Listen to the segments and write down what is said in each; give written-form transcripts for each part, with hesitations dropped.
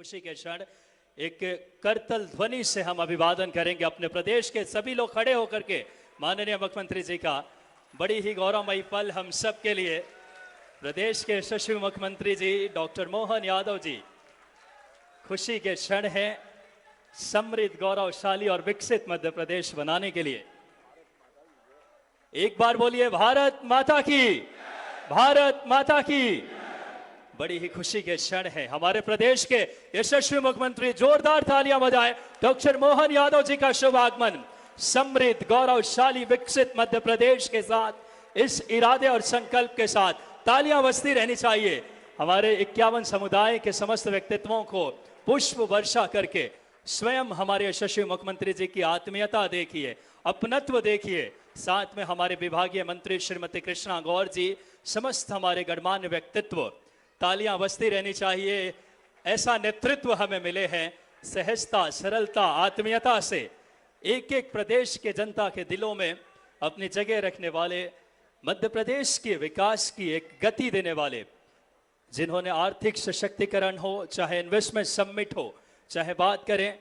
खुशी के क्षण एक करतल ध्वनि से हम अभिवादन करेंगे अपने प्रदेश के सभी लोग खड़े होकर के माननीय मुख्यमंत्री जी का। बड़ी ही गौरवमयी पल हम सब के लिए। प्रदेश के यशस्वी मुख्यमंत्री जी डॉक्टर मोहन यादव जी, खुशी के क्षण हैं समृद्ध, गौरवशाली और विकसित मध्य प्रदेश बनाने के लिए। एक बार बोलिए भारत माता की, भारत माता की। बड़ी ही खुशी के क्षण है हमारे प्रदेश के यशस्वी मुख्यमंत्री, जोरदार तालियां बजाएं डॉक्टर मोहन यादव जी का शुभ आगमन समृद्ध, गौरवशाली, विकसित मध्य प्रदेश के साथ, इस इरादे और संकल्प के साथ तालियां बजती रहनी चाहिए। हमारे 51 समुदाय के समस्त व्यक्तित्वों को पुष्प वर्षा करके स्वयं हमारे यशस्वी मुख्यमंत्री जी की आत्मीयता देखिए, अपनत्व देखिए। साथ में हमारे विभागीय मंत्री श्रीमती कृष्णा गौर जी, समस्त हमारे गणमान्य व्यक्तित्व, तालियां बजती रहनी चाहिए। ऐसा नेतृत्व हमें मिले हैं सहजता, सरलता, आत्मीयता से एक एक प्रदेश के जनता के दिलों में अपनी जगह रखने वाले, मध्य प्रदेश के विकास की एक गति देने वाले, जिन्होंने आर्थिक सशक्तिकरण हो, चाहे इन्वेस्टमेंट समिट हो, चाहे बात करें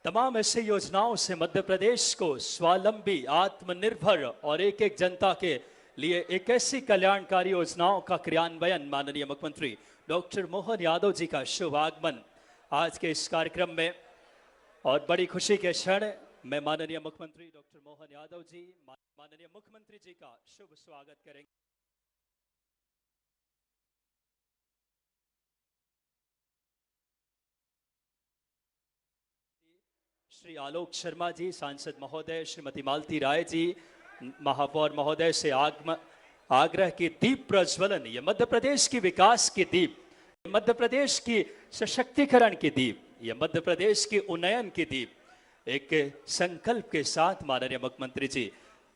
तमाम ऐसी योजनाओं से मध्य प्रदेश को स्वावलंबी, आत्मनिर्भर और एक एक जनता के लिए एक ऐसी कल्याणकारी योजनाओं का क्रियान्वयन माननीय मुख्यमंत्री डॉक्टर मोहन यादव जी का शुभ आगमन आज के इस कार्यक्रम में। और बड़ी खुशी के क्षण मैं माननीय मुख्यमंत्री डॉक्टर मोहन यादव जी, माननीय मुख्यमंत्री जी का शुभ स्वागत करेंगे। श्री आलोक शर्मा जी, सांसद महोदय, श्रीमती मालती राय जी, महापौर महोदय से आग्रह की दीप प्रज्वलन, ये मध्य प्रदेश की विकास की दीप, मध्य प्रदेश की सशक्तिकरण की दीप, ये मध्य प्रदेश की उन्नयन की दीप, एक संकल्प के साथ माननीय मुख्यमंत्री जी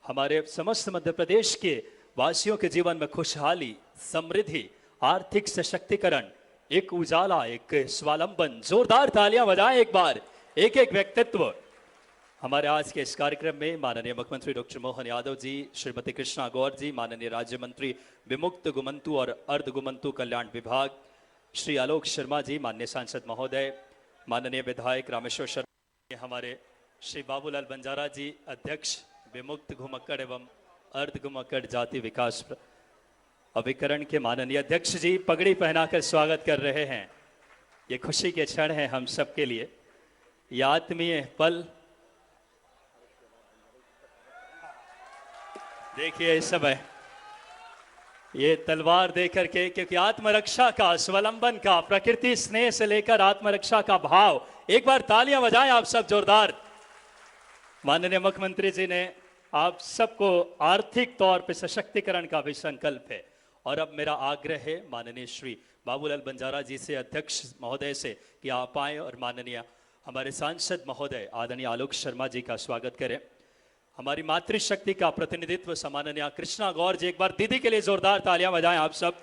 हमारे समस्त मध्य प्रदेश के वासियों के जीवन में खुशहाली, समृद्धि, आर्थिक सशक्तिकरण, एक उजाला, एक स्वावलंबन। जोरदार तालियां बजाएं एक बार एक एक व्यक्तित्व। हमारे आज के इस कार्यक्रम में माननीय मुख्यमंत्री डॉक्टर मोहन यादव जी, श्रीमती कृष्णा गौर जी, माननीय राज्य मंत्री विमुक्त गुमंतु और अर्ध गुमंतु कल्याण विभाग श्री आलोक शर्मा जी, माननीय सांसद महोदय, माननीय विधायक रामेश्वर शर्मा, हमारे श्री बाबूलाल बंजारा जी, अध्यक्ष विमुक्त घुमक्कड़ एवं अर्ध घुमक्कड़ जाति विकास अभिकरण के माननीय अध्यक्ष जी पगड़ी पहनाकर स्वागत कर रहे हैं। ये खुशी के क्षण है हम सबके लिए, ये आत्मीय पल। देखिए इस समय ये तलवार देकर के, क्योंकि आत्मरक्षा का, स्वावलंबन का, प्रकृति स्नेह से लेकर आत्मरक्षा का भाव, एक बार तालियां बजाएं आप सब जोरदार। माननीय मुख्यमंत्री जी ने आप सबको आर्थिक तौर पे सशक्तिकरण का भी संकल्प है। और अब मेरा आग्रह है माननीय श्री बाबूलाल बंजारा जी से, अध्यक्ष महोदय से, कि आप आए और माननीय हमारे सांसद महोदय आदरणीय आलोक शर्मा जी का स्वागत करें। हमारी मातृशक्ति का प्रतिनिधित्व माननीय कृष्णा गौर जी, एक बार दीदी के लिए जोरदार तालियां बजाएं आप सब।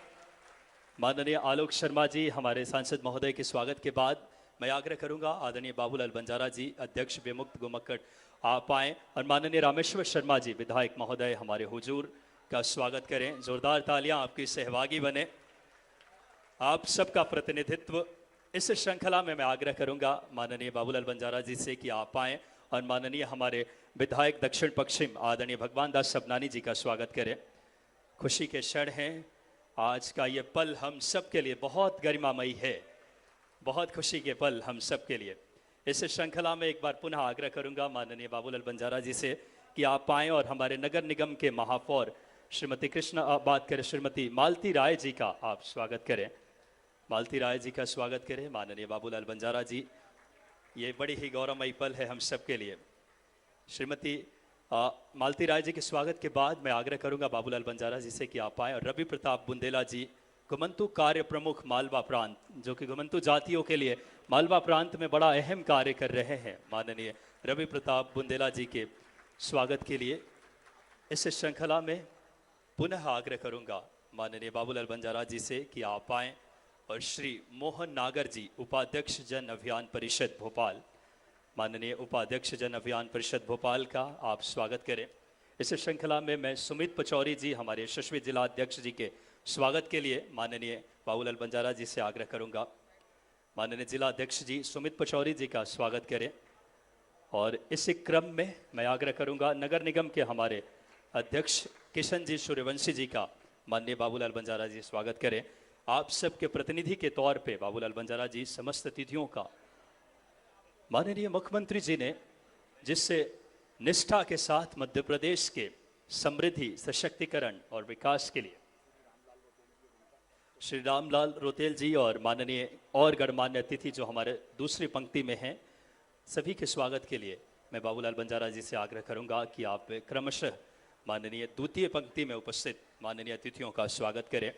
माननीय आलोक शर्मा जी हमारे सांसद महोदय के स्वागत के बाद मैं आग्रह करूंगा आदरणीय बाबूलाल बंजारा जी, अध्यक्ष विमुक्त गुमक्कड़, आप आए और माननीय रामेश्वर शर्मा जी विधायक महोदय हमारे हुजूर का स्वागत करें। जोरदार तालियां आपकी सहभागी बने। आप सबका प्रतिनिधित्व इस श्रृंखला में मैं आग्रह करूंगा माननीय बाबूलाल बंजारा जी से कि आप आए और माननीय हमारे विधायक दक्षिण पश्चिम आदरणीय भगवान दास सबनानी जी का स्वागत करें। खुशी के क्षण हैं, आज का ये पल हम सब के लिए बहुत गरिमामयी है, बहुत खुशी के पल हम सब के लिए। इस श्रृंखला में एक बार पुनः आग्रह करूंगा माननीय बाबूलाल बंजारा जी से कि आप आएँ और हमारे नगर निगम के महापौर श्रीमती कृष्णा, बात करें श्रीमती मालती राय जी का आप स्वागत करें। मालती राय जी का स्वागत करें माननीय बाबूलाल बंजारा जी। ये बड़ी ही गौरवमयी पल है हम सब के लिए। श्रीमती मालती राय जी के स्वागत के बाद मैं आग्रह करूंगा बाबूलाल बंजारा जी से कि आप आए और रवि प्रताप बुंदेला जी, घुमंतु कार्य प्रमुख मालवा प्रांत, जो कि घुमंतु जातियों के लिए मालवा प्रांत में बड़ा अहम कार्य कर रहे हैं, माननीय रवि प्रताप बुंदेला जी के स्वागत के लिए इस श्रृंखला में पुनः आग्रह करूंगा माननीय बाबूलाल बंजारा जी से कि आप आएँ और श्री मोहन नागर जी, उपाध्यक्ष जन अभियान परिषद भोपाल, माननीय उपाध्यक्ष जन अभियान परिषद भोपाल का आप स्वागत करें। इस श्रृंखला में मैं सुमित पचौरी जी, हमारे यशस्वी जिला अध्यक्ष जी के स्वागत के लिए माननीय बाबूलाल बंजारा जी से आग्रह करूंगा। माननीय जिला अध्यक्ष जी सुमित पचौरी जी का स्वागत करें। और इसी क्रम में मैं आग्रह करूंगा नगर निगम के हमारे अध्यक्ष किशन जी सूर्यवंशी जी का माननीय बाबूलाल बंजारा जी स्वागत करें। आप सबके प्रतिनिधि के तौर पे बाबूलाल बंजारा जी समस्त अतिथियों का माननीय मुख्यमंत्री जी ने जिससे निष्ठा के साथ मध्य प्रदेश के समृद्धि, सशक्तिकरण और विकास के लिए श्री रामलाल रोतेल जी और माननीय और गणमान्य अतिथि जो हमारे दूसरी पंक्ति में हैं, सभी के स्वागत के लिए मैं बाबूलाल बंजारा जी से आग्रह करूंगा कि आप क्रमशः माननीय द्वितीय पंक्ति में उपस्थित माननीय अतिथियों का स्वागत करें।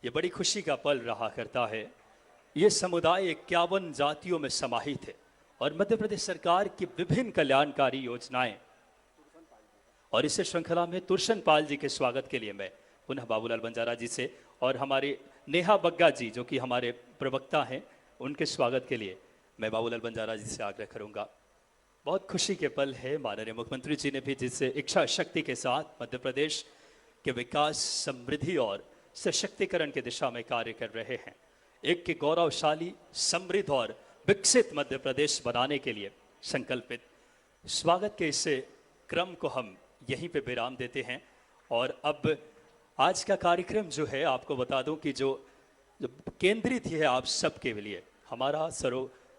ये बड़ी खुशी का पल रहा करता है। ये समुदाय 51 जातियों में समाहित है और मध्य प्रदेश सरकार की विभिन्न कल्याणकारी योजनाएं और इस श्रृंखला में तुर्शन पाल जी के स्वागत के लिए मैं पुनः बाबूलाल बंजारा जी से और हमारे नेहा बग्गा जी जो कि हमारे प्रवक्ता हैं उनके स्वागत के लिए मैं बाबूलाल बंजारा जी से आग्रह करूंगा। बहुत खुशी के पल है। माननीय मुख्यमंत्री जी ने भी जिससे इच्छा शक्ति के साथ मध्य प्रदेश के विकास, समृद्धि और सशक्तिकरण की दिशा में कार्य कर रहे हैं। एक के गौरवशाली, समृद्ध और विकसित मध्य प्रदेश बनाने के लिए संकल्पित स्वागत के इस क्रम को हम यहीं पे विराम देते हैं। और अब आज का कार्यक्रम जो है आपको बता दूं कि जो केंद्रित है आप सबके लिए हमारा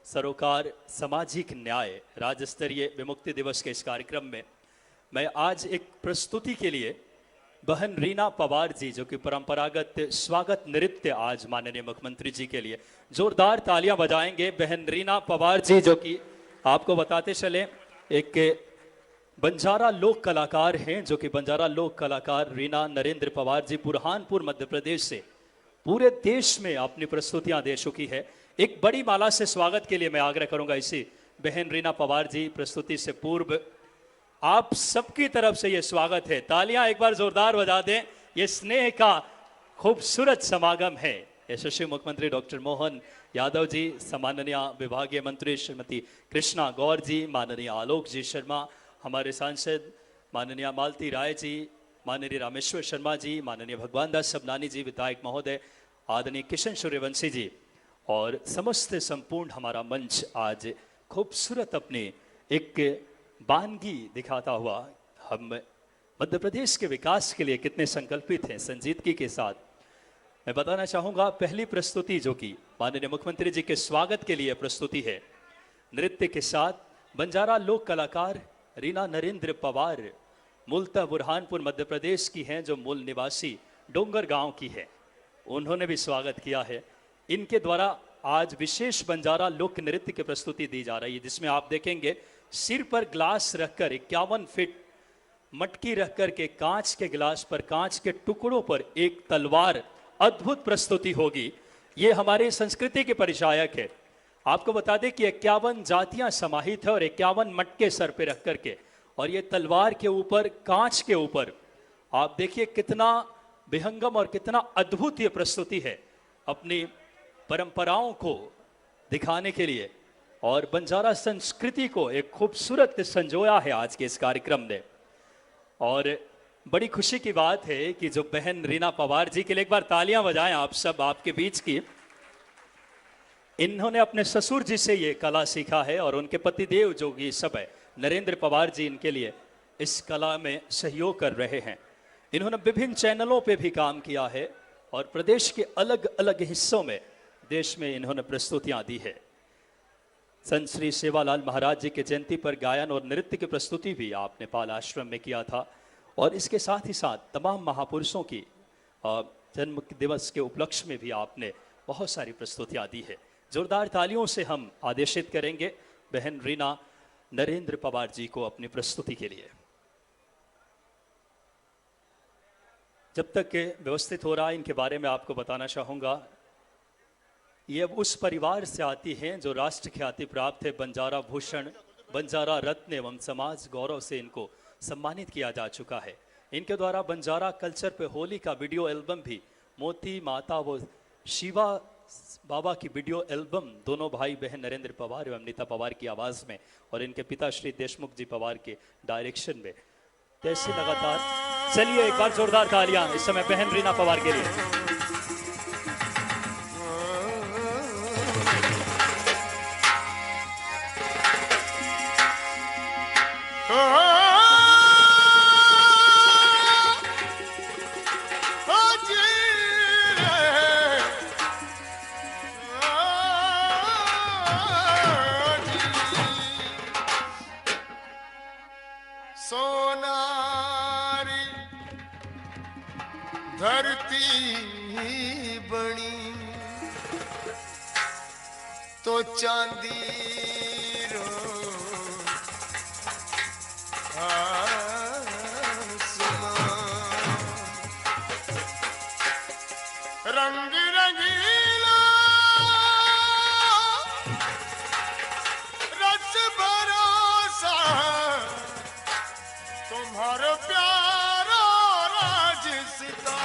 सरोकार सामाजिक न्याय राज्य स्तरीय विमुक्ति दिवस के इस कार्यक्रम में मैं आज एक प्रस्तुति के लिए बहन रीना पवार जी जो कि परंपरागत स्वागत नृत्य आज माननीय मुख्यमंत्री जी के लिए जोरदार तालियां बजाएंगे। बहन रीना पवार जी जो कि आपको बताते चले एक बंजारा लोक कलाकार हैं, जो कि बंजारा लोक कलाकार रीना नरेंद्र पवार जी बुरहानपुर मध्य प्रदेश से पूरे देश में अपनी प्रस्तुतियां दे चुकी है। एक बड़ी माला से स्वागत के लिए मैं आग्रह करूंगा इसी बहन रीना पवार जी प्रस्तुति से पूर्व आप सबकी तरफ से ये स्वागत है। तालियां एक बार जोरदार बजा दें। ये स्नेह का खूबसूरत समागम है। यशस्वी मुख्यमंत्री डॉक्टर मोहन यादव जी, सम्माननीय विभागीय मंत्री श्रीमती कृष्णा गौर जी, माननीय आलोक जी शर्मा, हमारे सांसद माननीय मालती राय जी, माननीय रामेश्वर शर्मा जी, माननीय भगवान दास सबनानी जी विधायक महोदय, आदरणीय किशन सूर्यवंशी जी और समस्त संपूर्ण हमारा मंच आज खूबसूरत अपनी एक बानगी दिखाता हुआ हम मध्य प्रदेश के विकास के लिए कितने संकल्पित हैं संजीदगी के साथ। मैं बताना चाहूँगा पहली प्रस्तुति जो कि माननीय मुख्यमंत्री जी के स्वागत के लिए प्रस्तुति है नृत्य के साथ बंजारा लोक कलाकार रीना नरेंद्र पवार मूलतः बुरहानपुर मध्य प्रदेश की हैं, जो मूल निवासी डोंगर गांव की है। उन्होंने भी स्वागत किया है। इनके द्वारा आज विशेष बंजारा लोक नृत्य की प्रस्तुति दी जा रही है जिसमें आप देखेंगे सिर पर ग्लास रखकर 51 फीट मटकी रखकर के कांच के गिलास पर कांच के टुकड़ों पर एक तलवार अद्भुत प्रस्तुति होगी। ये हमारे संस्कृति के परिचायक है। आपको बता दें कि 51 जातियां समाहित है और 51 मटके सर पे रख करके और ये तलवार के ऊपर कांच के ऊपर आप देखिए कितना विहंगम और कितना अद्भुत ये प्रस्तुति है अपनी परंपराओं को दिखाने के लिए और बंजारा संस्कृति को एक खूबसूरत संजोया है आज के इस कार्यक्रम ने। और बड़ी खुशी की बात है कि जो बहन रीना पवार जी के लिए एक बार तालियां बजाएं आप सब आपके बीच की। इन्होंने अपने ससुर जी से ये कला सीखा है और उनके पतिदेव जो कि सब है नरेंद्र पवार जी इनके लिए इस कला में सहयोग कर रहे हैं। इन्होंने विभिन्न चैनलों पे भी काम किया है और प्रदेश के अलग अलग हिस्सों में देश में इन्होंने प्रस्तुतियां दी है। संत श्री सेवालाल महाराज जी के जयंती पर गायन और नृत्य की प्रस्तुति भी आप नेपाल आश्रम में किया था और इसके साथ ही साथ तमाम महापुरुषों की जन्म दिवस के उपलक्ष्य में भी आपने बहुत सारी प्रस्तुतियां दी है। जोरदार तालियों से हम आदेशित करेंगे बहन रीना नरेंद्र पवार जी को अपनी प्रस्तुति के लिए। जब तक व्यवस्थित हो रहा है इनके बारे में आपको बताना चाहूँगा ये उस परिवार से आती हैं जो राष्ट्र ख्याति प्राप्त है। बंजारा भूषण, बंजारा रत्न एवं समाज गौरव से इनको सम्मानित किया जा चुका है। इनके द्वारा बंजारा कल्चर पे होली का वीडियो एल्बम भी मोती माता व शिवा बाबा की वीडियो एल्बम दोनों भाई बहन नरेंद्र पवार एवं नीता पवार की आवाज़ में और इनके पिता श्री देशमुख जी पवार के डायरेक्शन में कैसे लगातार। चलिए एक बार जोरदार तालियां इस समय बहन रीना पवार के लिए। सोनारी धरती बनी तो चांदी रो आसमान रंग रंगीला रस भरोसा तुम्हारा प्यारा राजसिता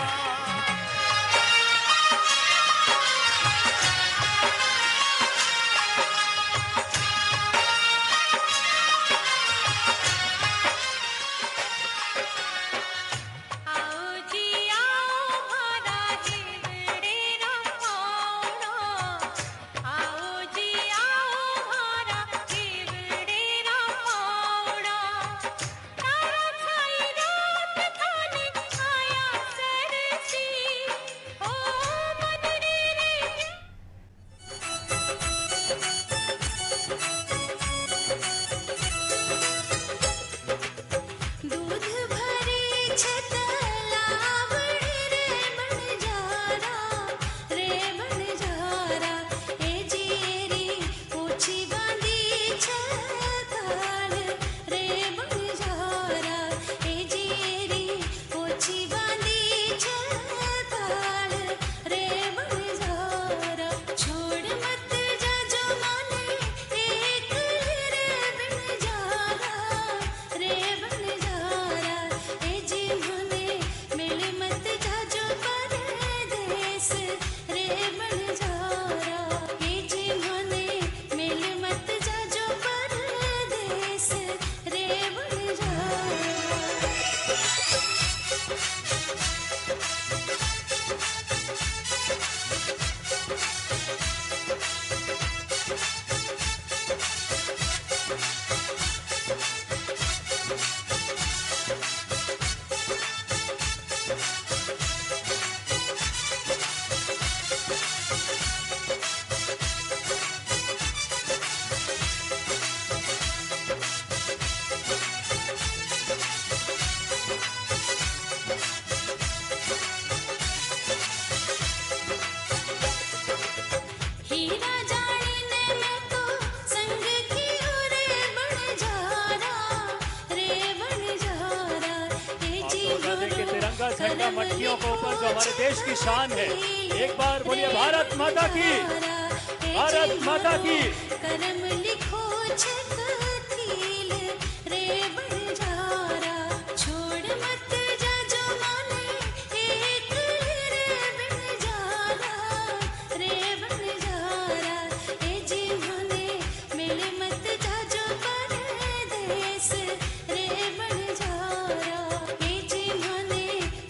झंडा मटकियों के ऊपर जो हमारे देश की शान है, एक बार बोलिए भारत माता की, भारत माता की। करम लिखो छकथील रे बंजारा छोड़ मत जा जो माने एक रे बंजारा रे बंजारा ए जी माने मिल मत जा जो परदेस रे बंजारा ए जी माने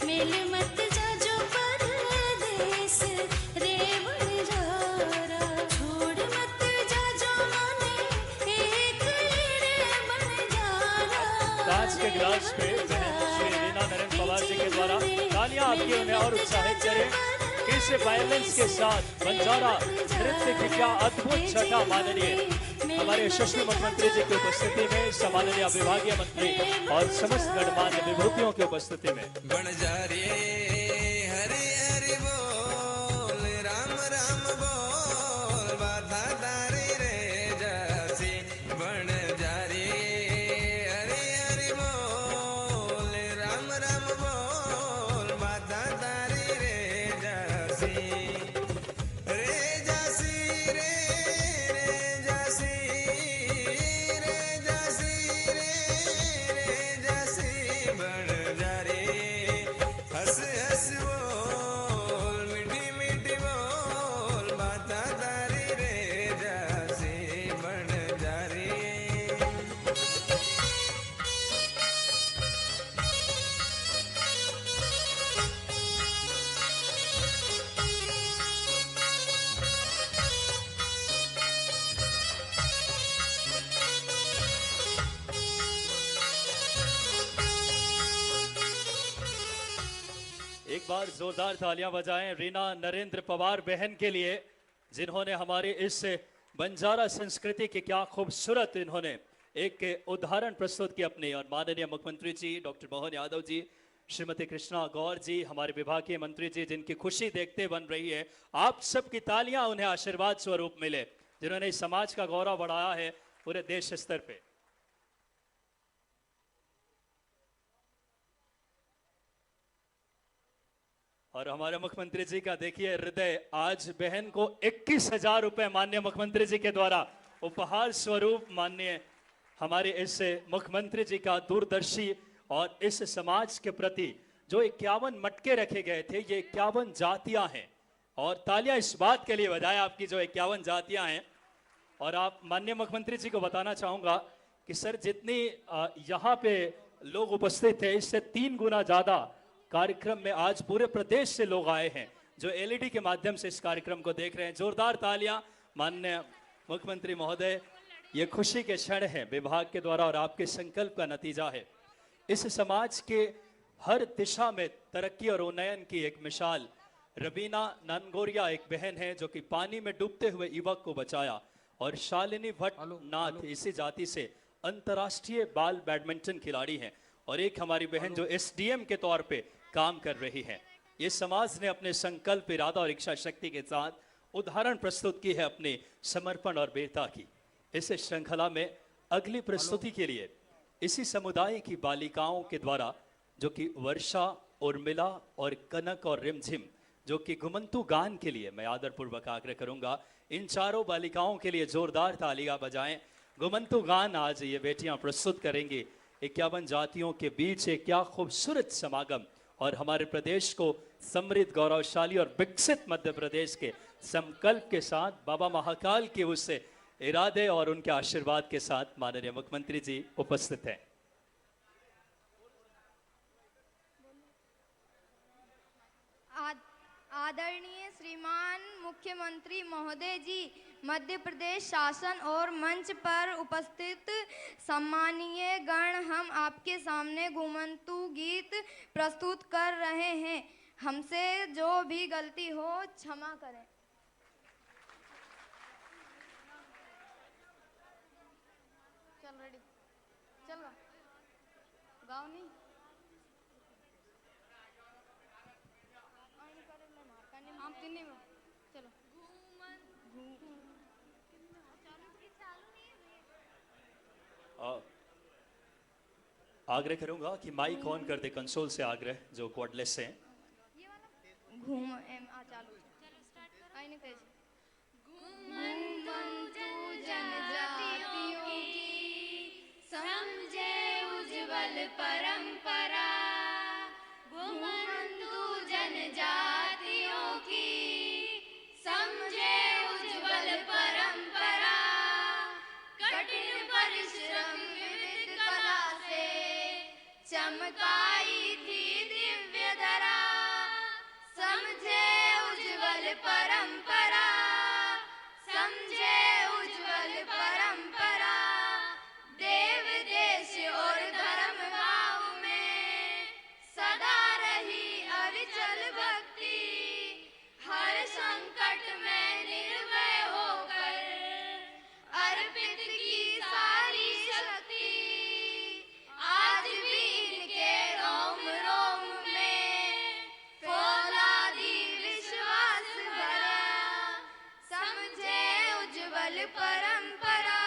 मिल मत जा जो परदेस रे बंजारा छोड़ मत जा जो माने एक रे बंजारा। कांच के गिलास पे बहन श्री रीना नरेंद्र पवार जी के द्वारा तालियां आपकी उन्हें और उत्साहित करें कि इस वायलेंस के साथ बंजारा नृत्य की क्या अद्भुत छटा माननीय हमारे यशस्वी मुख्यमंत्री जी की उपस्थिति में, सम्माननीय विभागीय मंत्री और समस्त गणमान्य विभूतियों की उपस्थिति में। बंजारी हरि हरि बोल राम राम बोल बाधा दारी रे जासी बंजारी हरि हरि बोल राम राम बोल बाधा दारी रे जासी रे जासी रे रे जासी रे जासी रे रे जासी बंजारी हंस हंस बोल मीठी मीठी बोल बात बार जोरदार तालियां बजाएं रीना नरेंद्र पवार बहन के लिए, जिन्होंने हमारे इस बंजारा संस्कृति की क्या खूबसूरत इन्होंने एक उदाहरण प्रस्तुत की अपनी। और माननीय मुख्यमंत्री जी डॉक्टर मोहन यादव जी, श्रीमती कृष्णा गौर जी, हमारे विभागीय मंत्री जी, जिनकी खुशी देखते बन रही है। आप सबकी तालियां उन्हें आशीर्वाद स्वरूप मिले, जिन्होंने इस समाज का गौरव बढ़ाया है पूरे देश स्तर पे। और हमारे मुख्यमंत्री जी का देखिए हृदय, आज बहन को 21,000 रुपए माननीय मुख्यमंत्री जी के द्वारा उपहार स्वरूप माननीय हमारे इस मुख्यमंत्री जी का दूरदर्शी और इस समाज के प्रति जो 51 मटके रखे गए थे, ये 51 जातियां हैं। और तालियां इस बात के लिए बजाएं आपकी जो 51 जातियां हैं। और आप माननीय मुख्यमंत्री जी को बताना चाहूंगा कि सर जितनी यहाँ पे लोग उपस्थित थे, इससे 3 गुना ज्यादा कार्यक्रम में आज पूरे प्रदेश से लोग आए हैं जो एलईडी के माध्यम से इस कार्यक्रम को देख रहे हैं। जोरदार तालियां माननीय मुख्यमंत्री महोदय, ये खुशी के क्षण है विभाग के द्वारा और आपके संकल्प का नतीजा है। इस समाज के हर दिशा में तरक्की और उन्नयन की एक मिसाल रबीना ननगोरिया एक बहन है जो कि पानी में डूबते हुए युवक को बचाया। और शालिनी भट्टनाथ इसी जाति से अंतर्राष्ट्रीय बाल बैडमिंटन खिलाड़ी हैं। और एक हमारी बहन जो एसडीएम के तौर पे काम कर रही है। ये समाज ने अपने संकल्प, इरादा और इच्छा शक्ति के साथ उदाहरण प्रस्तुत की है अपने समर्पण और वीरता की। इस श्रृंखला में अगली प्रस्तुति के लिए इसी समुदाय की बालिकाओं के द्वारा, जो कि वर्षा, उर्मिला और कनक और रिमझिम, जो कि घुमंतु गान के लिए मैं आदरपूर्वक आग्रह करूंगा इन चारों बालिकाओं के लिए जोरदार तालियां बजाएं। घुमंतु गान आज ये बेटियां प्रस्तुत करेंगी। 51 जातियों के बीच एक क्या खूबसूरत समागम और हमारे प्रदेश को समृद्ध, गौरवशाली और विकसित मध्य प्रदेश के संकल्प के साथ बाबा महाकाल के उस इरादे और उनके आशीर्वाद के साथ माननीय मुख्यमंत्री जी उपस्थित हैं। आदरणीय श्रीमान मुख्यमंत्री महोदय जी, मध्य प्रदेश शासन और मंच पर उपस्थित सम्मानीय गण, हम आपके सामने घुमंतु गीत प्रस्तुत कर रहे हैं। हमसे जो भी गलती हो क्षमा करें। चल रेडी, चल गाओ नहीं हम तीन चलो। आग्रह करूंगा कि माइक ऑन कर दे कंसोल से, आग्रह जो कॉर्डलेस हैं। ये वाला घूम चालू आई नहीं तेज। घूमंतु जनजातियों की समझे उज्जवल परंपरा, घूमंतु जनजातियों की समझे उज्जवल परंपरा, कठिन परिश्रम विविध कला से चमकाई थी दिव्य धरा, समझे उज्जवल परंपरा, समझे उज्जवल परंपरा, देव देश और धर्म भाव में सदा रही अविचल भक्ति, हर संकट में निर्भय होकर अर्पित की सारी शक्ति, आज भी इनके रोम रोम में फौलादी विश्वास भरा, समझे उज्जवल परंपरा,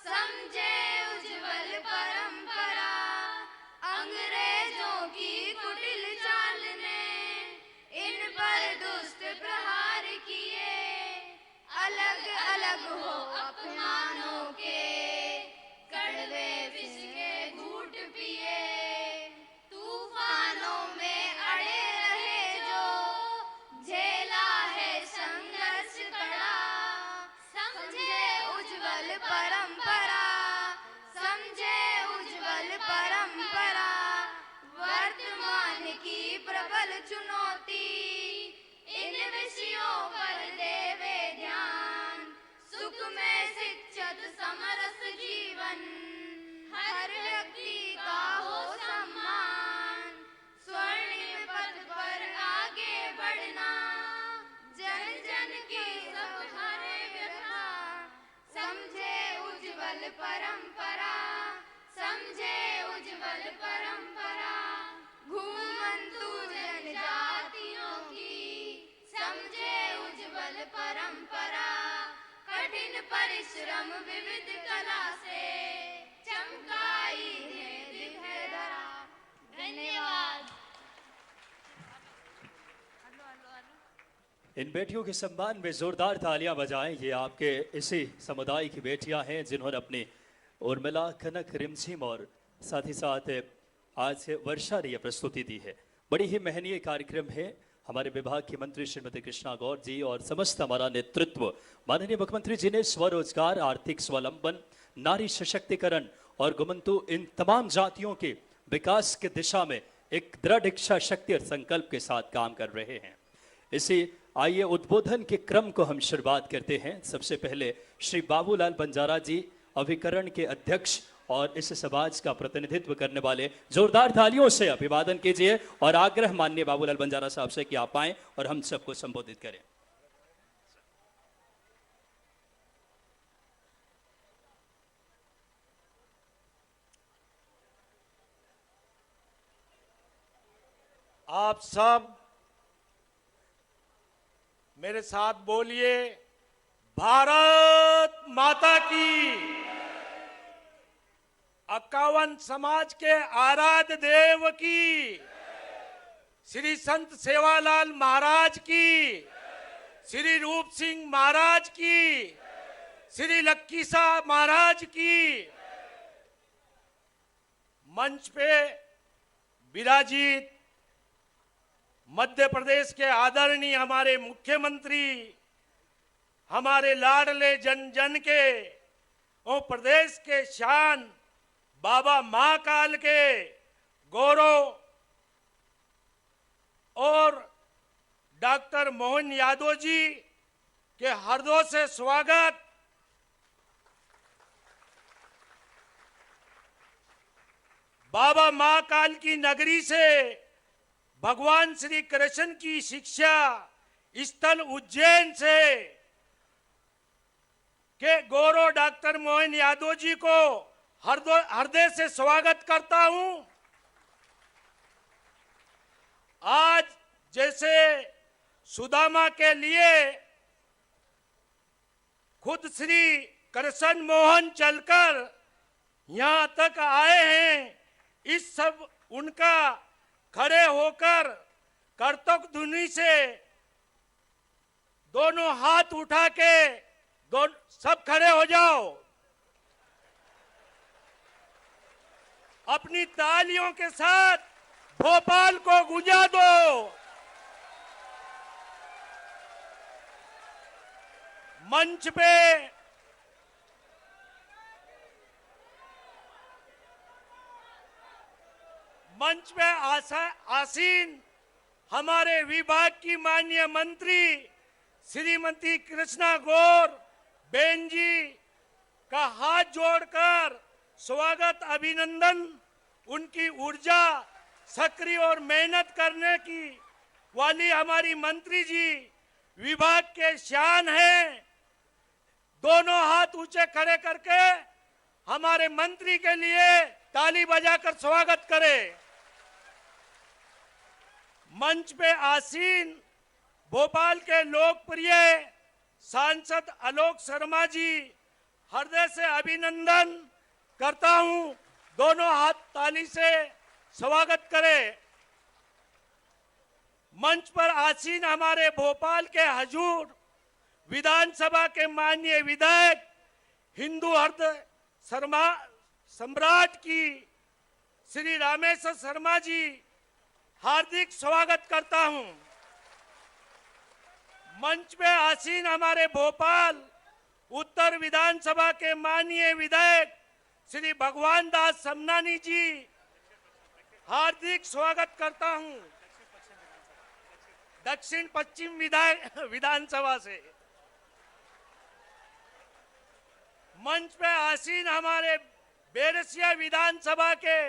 समझे उज्जवल परंपरा, अंग्रेजों की कुटिल चाल ने इन पर दुष्ट प्रहार किए, अलग अलग हो अपमानों के कड़वे विष के घूंट पिए, तूफानों में अड़े रहे जो झेला है संघर्ष कड़ा, समझे उज्जवल परंपरा, परंपरा, समझे उज्जवल परंपरा। घूमंतु जनजातियों की समझे उज्जवल परंपरा। कठिन परिश्रम विविध कला से चमकाई है दिव्य धरा। धन्यवाद। इन बेटियों के सम्मान में जोरदार तालियां बजाएं। ये आपके इसी समुदाय की बेटियां हैं जिन्होंने अपनी उर्मिला, कनक, रिमझिम और साथ ही साथ आज वर्षा ने यह प्रस्तुति दी है। बड़ी ही महनीय कार्यक्रम है। हमारे विभाग की मंत्री श्रीमती कृष्णा गौर जी और समस्त हमारा नेतृत्व, माननीय मुख्यमंत्री जी ने स्वरोजगार, आर्थिक स्वावलंबन, नारी सशक्तिकरण और घुमंतु इन तमाम जातियों के विकास की दिशा में एक दृढ़ इच्छा शक्ति और संकल्प के साथ काम कर रहे हैं। इसी आइए उद्बोधन के क्रम को हम शुरुआत करते हैं। सबसे पहले श्री बाबूलाल बंजारा जी, अभिकरण के अध्यक्ष और इस समाज का प्रतिनिधित्व करने वाले, जोरदार तालियों से अभिवादन कीजिए और आग्रह माननीय बाबूलाल बंजारा साहब से कि आप आएं और हम सबको संबोधित करें। आप सब मेरे साथ बोलिए, भारत माता की। 51 समाज के आराध्य देव की, श्री संत सेवालाल महाराज की, श्री रूप सिंह महाराज की, श्री लक्की शाह महाराज की। मंच पे विराजित मध्य प्रदेश के आदरणीय हमारे मुख्यमंत्री, हमारे लाडले जन जन के और प्रदेश के शान बाबा महाकाल के गौरव और डॉक्टर मोहन यादव जी के हृदय से स्वागत। बाबा महाकाल की नगरी से भगवान श्री कृष्ण की शिक्षा स्थल उज्जैन से के गौरव डॉक्टर मोहन यादव जी को हृदय से स्वागत करता हूं। आज जैसे सुदामा के लिए खुद श्री कृष्ण मोहन चलकर यहां तक आए हैं, इस सब उनका खड़े होकर कर्तव्य ध्वनि से दोनों हाथ उठा के सब खड़े हो जाओ, अपनी तालियों के साथ भोपाल को गुंजा दो। मंच पे आसीन हमारे विभाग की माननीय मंत्री श्रीमती कृष्णा गौर बेन जी का हाथ जोड़कर स्वागत, अभिनंदन। उनकी ऊर्जा, सक्रिय और मेहनत करने की वाली हमारी मंत्री जी विभाग के शान हैं। दोनों हाथ ऊंचे खड़े करके हमारे मंत्री के लिए ताली बजाकर स्वागत करें। मंच पे आसीन भोपाल के लोकप्रिय सांसद आलोक शर्मा जी, हृदय से अभिनंदन करता हूं। दोनों हाथ ताली से स्वागत करें। मंच पर आसीन हमारे भोपाल के हजूर विधानसभा के माननीय विधायक, हिंदू हृदय सम्राट की श्री रामेश्वर शर्मा जी, हार्दिक स्वागत करता हूं। मंच पे आसीन हमारे भोपाल उत्तर विधानसभा के माननीय विधायक श्री भगवान दास समनानी जी, हार्दिक स्वागत करता हूं। दक्षिण पश्चिम विधानसभा से मंच पे आसीन हमारे बेरसिया विधानसभा के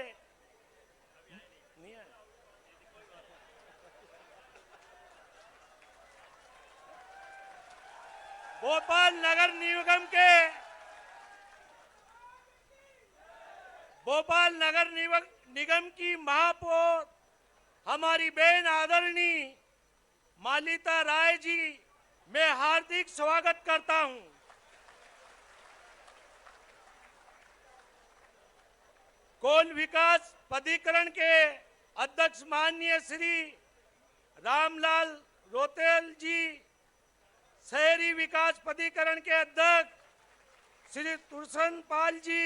भोपाल नगर निगम के भोपाल नगर निगम की महापौर हमारी बहन आदरणीय मालिता राय जी, मैं हार्दिक स्वागत करता हूं। कोल विकास प्राधिकरण के अध्यक्ष माननीय श्री रामलाल रोतेल जी, शहरी विकास प्राधिकरण के अध्यक्ष श्री तुलसन पाल जी,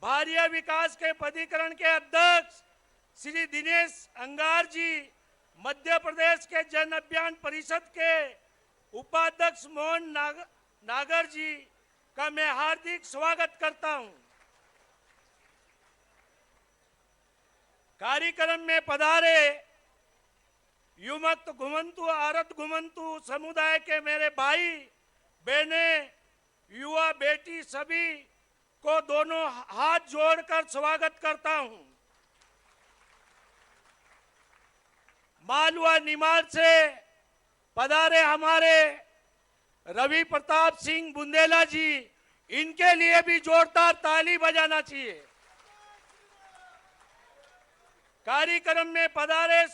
भारिया विकास के प्राधिकरण के अध्यक्ष श्री दिनेश अंगार जी, मध्य प्रदेश के जन अभियान परिषद के उपाध्यक्ष मोहन नागर जी का मैं हार्दिक स्वागत करता हूं। कार्यक्रम में पधारे युवक घुमंतु आरत घुमंतु समुदाय के मेरे भाई बहने, युवा बेटी सभी को दोनों हाथ जोड़कर स्वागत करता हूं। मालवा निमाड़ से पधारे हमारे रवि प्रताप सिंह बुंदेला जी, इनके लिए भी जोरदार ताली बजाना चाहिए। कार्यक्रम में पधारे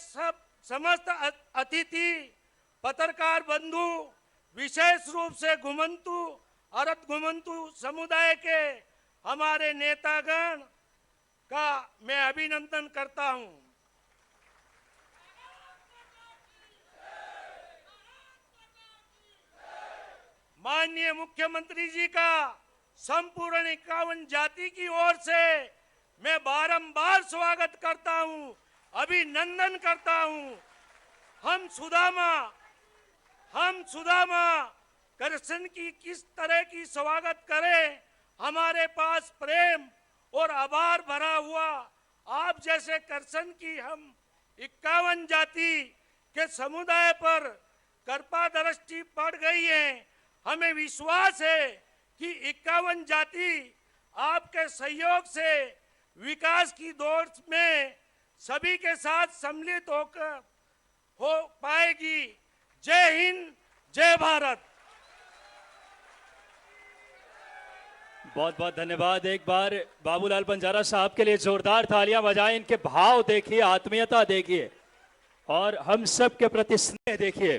समस्त अतिथि, पत्रकार बंधु, विशेष रूप से घुमंतु अरत घुमंतु समुदाय के हमारे नेतागण का मैं अभिनंदन करता हूं। माननीय मुख्यमंत्री जी का संपूर्ण 51 जाति की ओर से मैं बारंबार स्वागत करता हूं, अभिनंदन करता हूं। हम सुदामा कृष्ण की किस तरह की स्वागत करें, हमारे पास प्रेम और आभार भरा हुआ आप जैसे कृष्ण की हम 51 जाति के समुदाय पर कृपा दृष्टि पड़ गई है। हमें विश्वास है कि 51 जाति आपके सहयोग से विकास की दौड़ में सभी के साथ सम्मिलित होकर हो पाएगी। जय हिंद, जय भारत। बहुत बहुत धन्यवाद। एक बार बाबूलाल बंजारा साहब के लिए जोरदार तालियां बजाएं। इनके भाव देखिए, आत्मीयता देखिए और हम सब के प्रति स्नेह देखिए।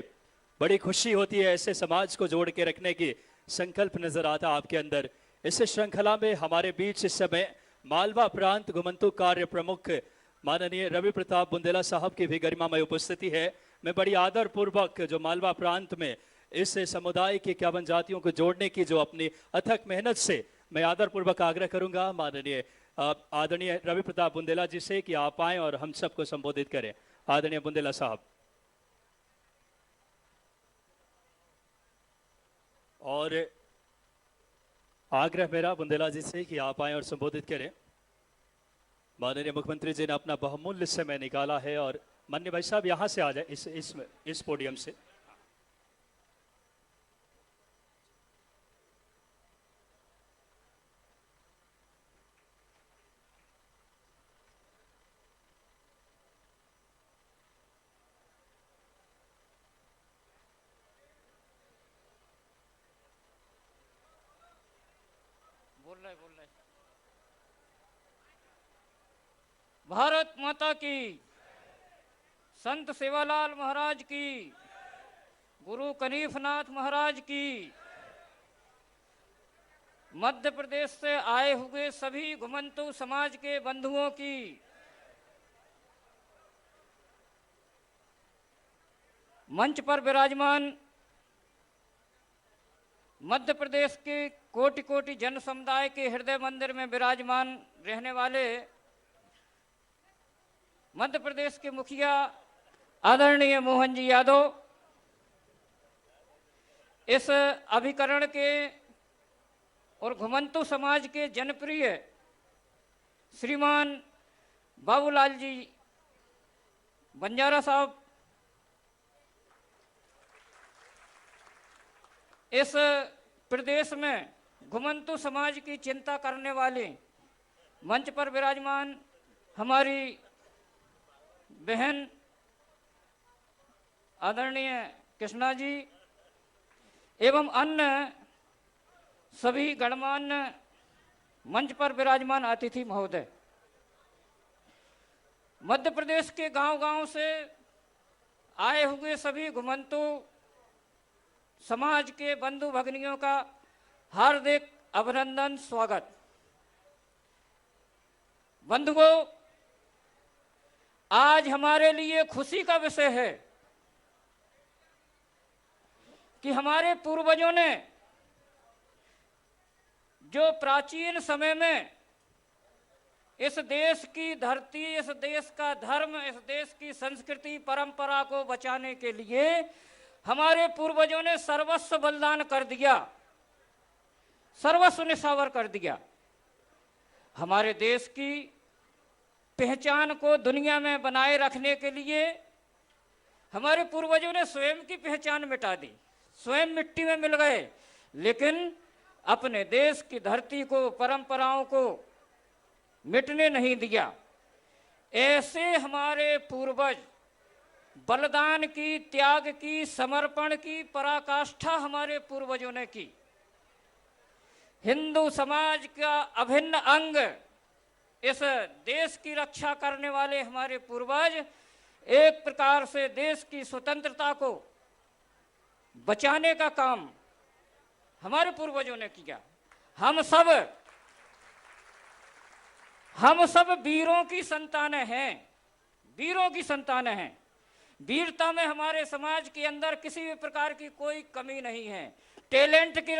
बड़ी खुशी होती है ऐसे समाज को जोड़ के रखने की संकल्प नजर आता आपके अंदर। इस श्रृंखला में हमारे बीच इस समय मालवा प्रांत घुमंतु कार्य प्रमुख माननीय रवि प्रताप बुंदेला साहब की भी गरिमामय उपस्थिति है। मैं बड़ी आदर पूर्वक जो मालवा प्रांत में इस समुदाय की 51 जातियों को जोड़ने की जो अपनी अथक मेहनत से मैं आदर पूर्वक आग्रह करूंगा माननीय आदरणीय रवि प्रताप बुंदेला जी से कि आप आएं और हम सबको संबोधित करें। आदरणीय बुंदेला साहब, और आग्रह मेरा बुंदेला जी से कि आप आएं और संबोधित करें। माननीय मुख्यमंत्री जी ने अपना बहुमूल्य समय निकाला है और माननीय भाई साहब यहां से आ जाए इस पोडियम से। बोल रहे भारत माता की, संत सेवालाल महाराज की, गुरु कनीफनाथ महाराज की, मध्य प्रदेश से आए हुए सभी घुमंतु समाज के बंधुओं की, मंच पर विराजमान मध्य प्रदेश के कोटि कोटि जन समुदाय के हृदय मंदिर में विराजमान रहने वाले मध्य प्रदेश के मुखिया आदरणीय मोहन जी यादव, इस अभिकरण के और घुमंतु समाज के जनप्रिय श्रीमान बाबूलाल जी बंजारा साहब, इस प्रदेश में घुमंतु समाज की चिंता करने वाले मंच पर विराजमान हमारी बहन आदरणीय कृष्णा जी एवं अन्य सभी गणमान्य मंच पर विराजमान अतिथि महोदय, मध्य प्रदेश के गांव-गांव से आए हुए सभी घुमंतु समाज के बंधु भगिनियों का हार्दिक अभिनंदन, स्वागत। बंधुओं, आज हमारे लिए खुशी का विषय है कि हमारे पूर्वजों ने जो प्राचीन समय में इस देश की धरती, इस देश का धर्म, इस देश की संस्कृति परंपरा को बचाने के लिए हमारे पूर्वजों ने सर्वस्व बलिदान कर दिया, सर्वस्व निछावर कर दिया। हमारे देश की पहचान को दुनिया में बनाए रखने के लिए हमारे पूर्वजों ने स्वयं की पहचान मिटा दी, स्वयं मिट्टी में मिल गए, लेकिन अपने देश की धरती को, परंपराओं को मिटने नहीं दिया। ऐसे हमारे पूर्वज बलिदान की, त्याग की, समर्पण की पराकाष्ठा हमारे पूर्वजों ने की। हिंदू समाज का अभिन्न अंग, इस देश की रक्षा करने वाले हमारे पूर्वज एक प्रकार से देश की स्वतंत्रता को बचाने का काम हमारे पूर्वजों ने किया। हम सब वीरों की संतानें हैं, वीरों की संतानें हैं। वीरता में हमारे समाज के अंदर किसी भी प्रकार की कोई कमी नहीं है। टैलेंट की,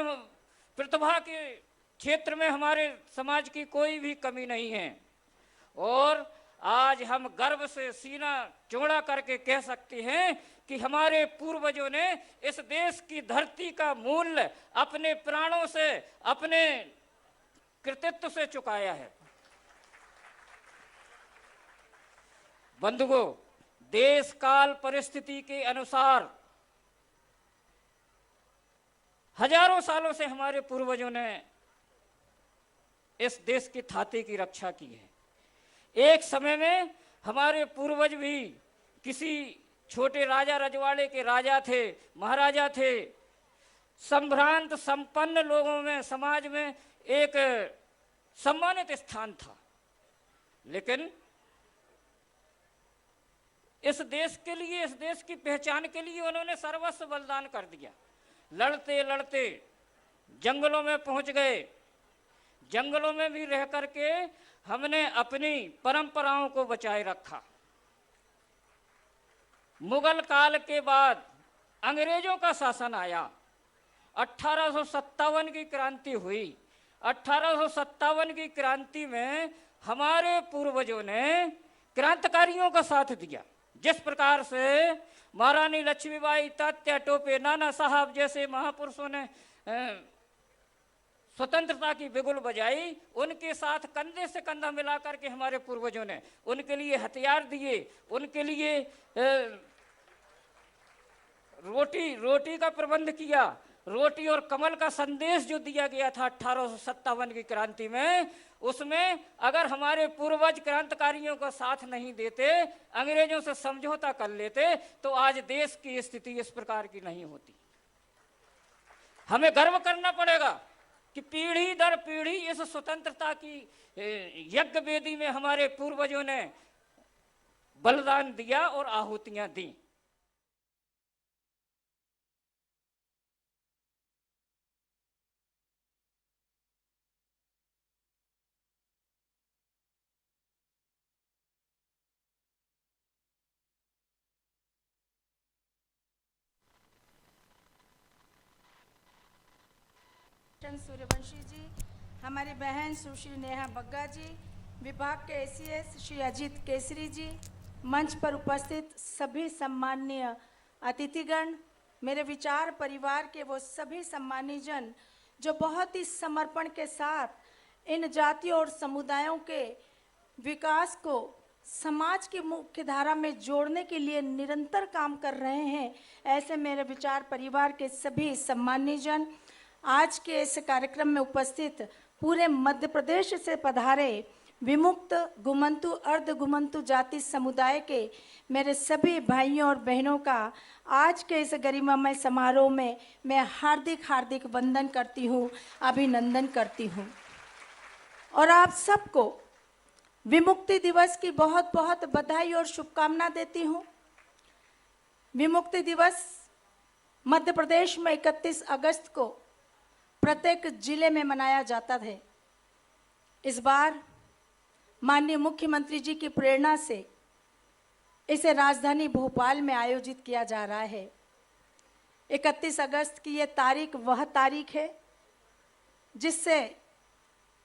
प्रतिभा के क्षेत्र में हमारे समाज की कोई भी कमी नहीं है। और आज हम गर्व से सीना चौड़ा करके कह सकते हैं कि हमारे पूर्वजों ने इस देश की धरती का मूल्य अपने प्राणों से, अपने कृतित्व से चुकाया है। बंधुओं, देश काल परिस्थिति के अनुसार हजारों सालों से हमारे पूर्वजों ने इस देश की थाती की रक्षा की है। एक समय में हमारे पूर्वज भी किसी छोटे राजा रजवाड़े के राजा थे, महाराजा थे। संभ्रांत संपन्न लोगों में, समाज में एक सम्मानित स्थान था, लेकिन इस देश के लिए, इस देश की पहचान के लिए उन्होंने सर्वस्व बलिदान कर दिया। लड़ते लड़ते जंगलों में पहुंच गए। जंगलों में भी रह करके हमने अपनी परंपराओं को बचाए रखा। मुगल काल के बाद अंग्रेजों का शासन आया। 1857 की क्रांति हुई। 1857 की क्रांति में हमारे पूर्वजों ने क्रांतिकारियों का साथ दिया। जिस प्रकार से महारानी लक्ष्मीबाई, तात्या टोपे, नाना साहब जैसे महापुरुषों ने स्वतंत्रता की बिगुल बजाई, उनके साथ कंधे से कंधा मिलाकर के हमारे पूर्वजों ने उनके लिए हथियार दिए, उनके लिए रोटी का प्रबंध किया। रोटी और कमल का संदेश जो दिया गया था 1857 की क्रांति में, उसमें अगर हमारे पूर्वज क्रांतिकारियों का साथ नहीं देते, अंग्रेजों से समझौता कर लेते, तो आज देश की स्थिति इस प्रकार की नहीं होती। हमें गर्व करना पड़ेगा कि पीढ़ी दर पीढ़ी इस स्वतंत्रता की यज्ञ वेदी में हमारे पूर्वजों ने बलिदान दिया और आहुतियां दी। सूर्यवंशी जी, हमारी बहन सुश्री नेहा बग्गा जी, विभाग के एसीएस श्री अजीत केसरी जी, मंच पर उपस्थित सभी सम्माननीय अतिथिगण, मेरे विचार परिवार के वो सभी सम्मानी जन जो बहुत ही समर्पण के साथ इन जातियों और समुदायों के विकास को समाज की मुख्य धारा में जोड़ने के लिए निरंतर काम कर रहे हैं, ऐसे मेरे विचार परिवार के सभी सम्मानी जन, आज के इस कार्यक्रम में उपस्थित पूरे मध्य प्रदेश से पधारे विमुक्त घुमंतु, अर्ध घुमंतु जाति समुदाय के मेरे सभी भाइयों और बहनों का आज के इस गरिमामय समारोह में मैं हार्दिक हार्दिक वंदन करती हूँ, अभिनंदन करती हूँ। और आप सबको विमुक्ति दिवस की बहुत बहुत बधाई और शुभकामना देती हूँ। विमुक्ति दिवस मध्य प्रदेश में 31 अगस्त को प्रत्येक जिले में मनाया जाता है। इस बार माननीय मुख्यमंत्री जी की प्रेरणा से इसे राजधानी भोपाल में आयोजित किया जा रहा है। 31 अगस्त की ये तारीख वह तारीख है जिससे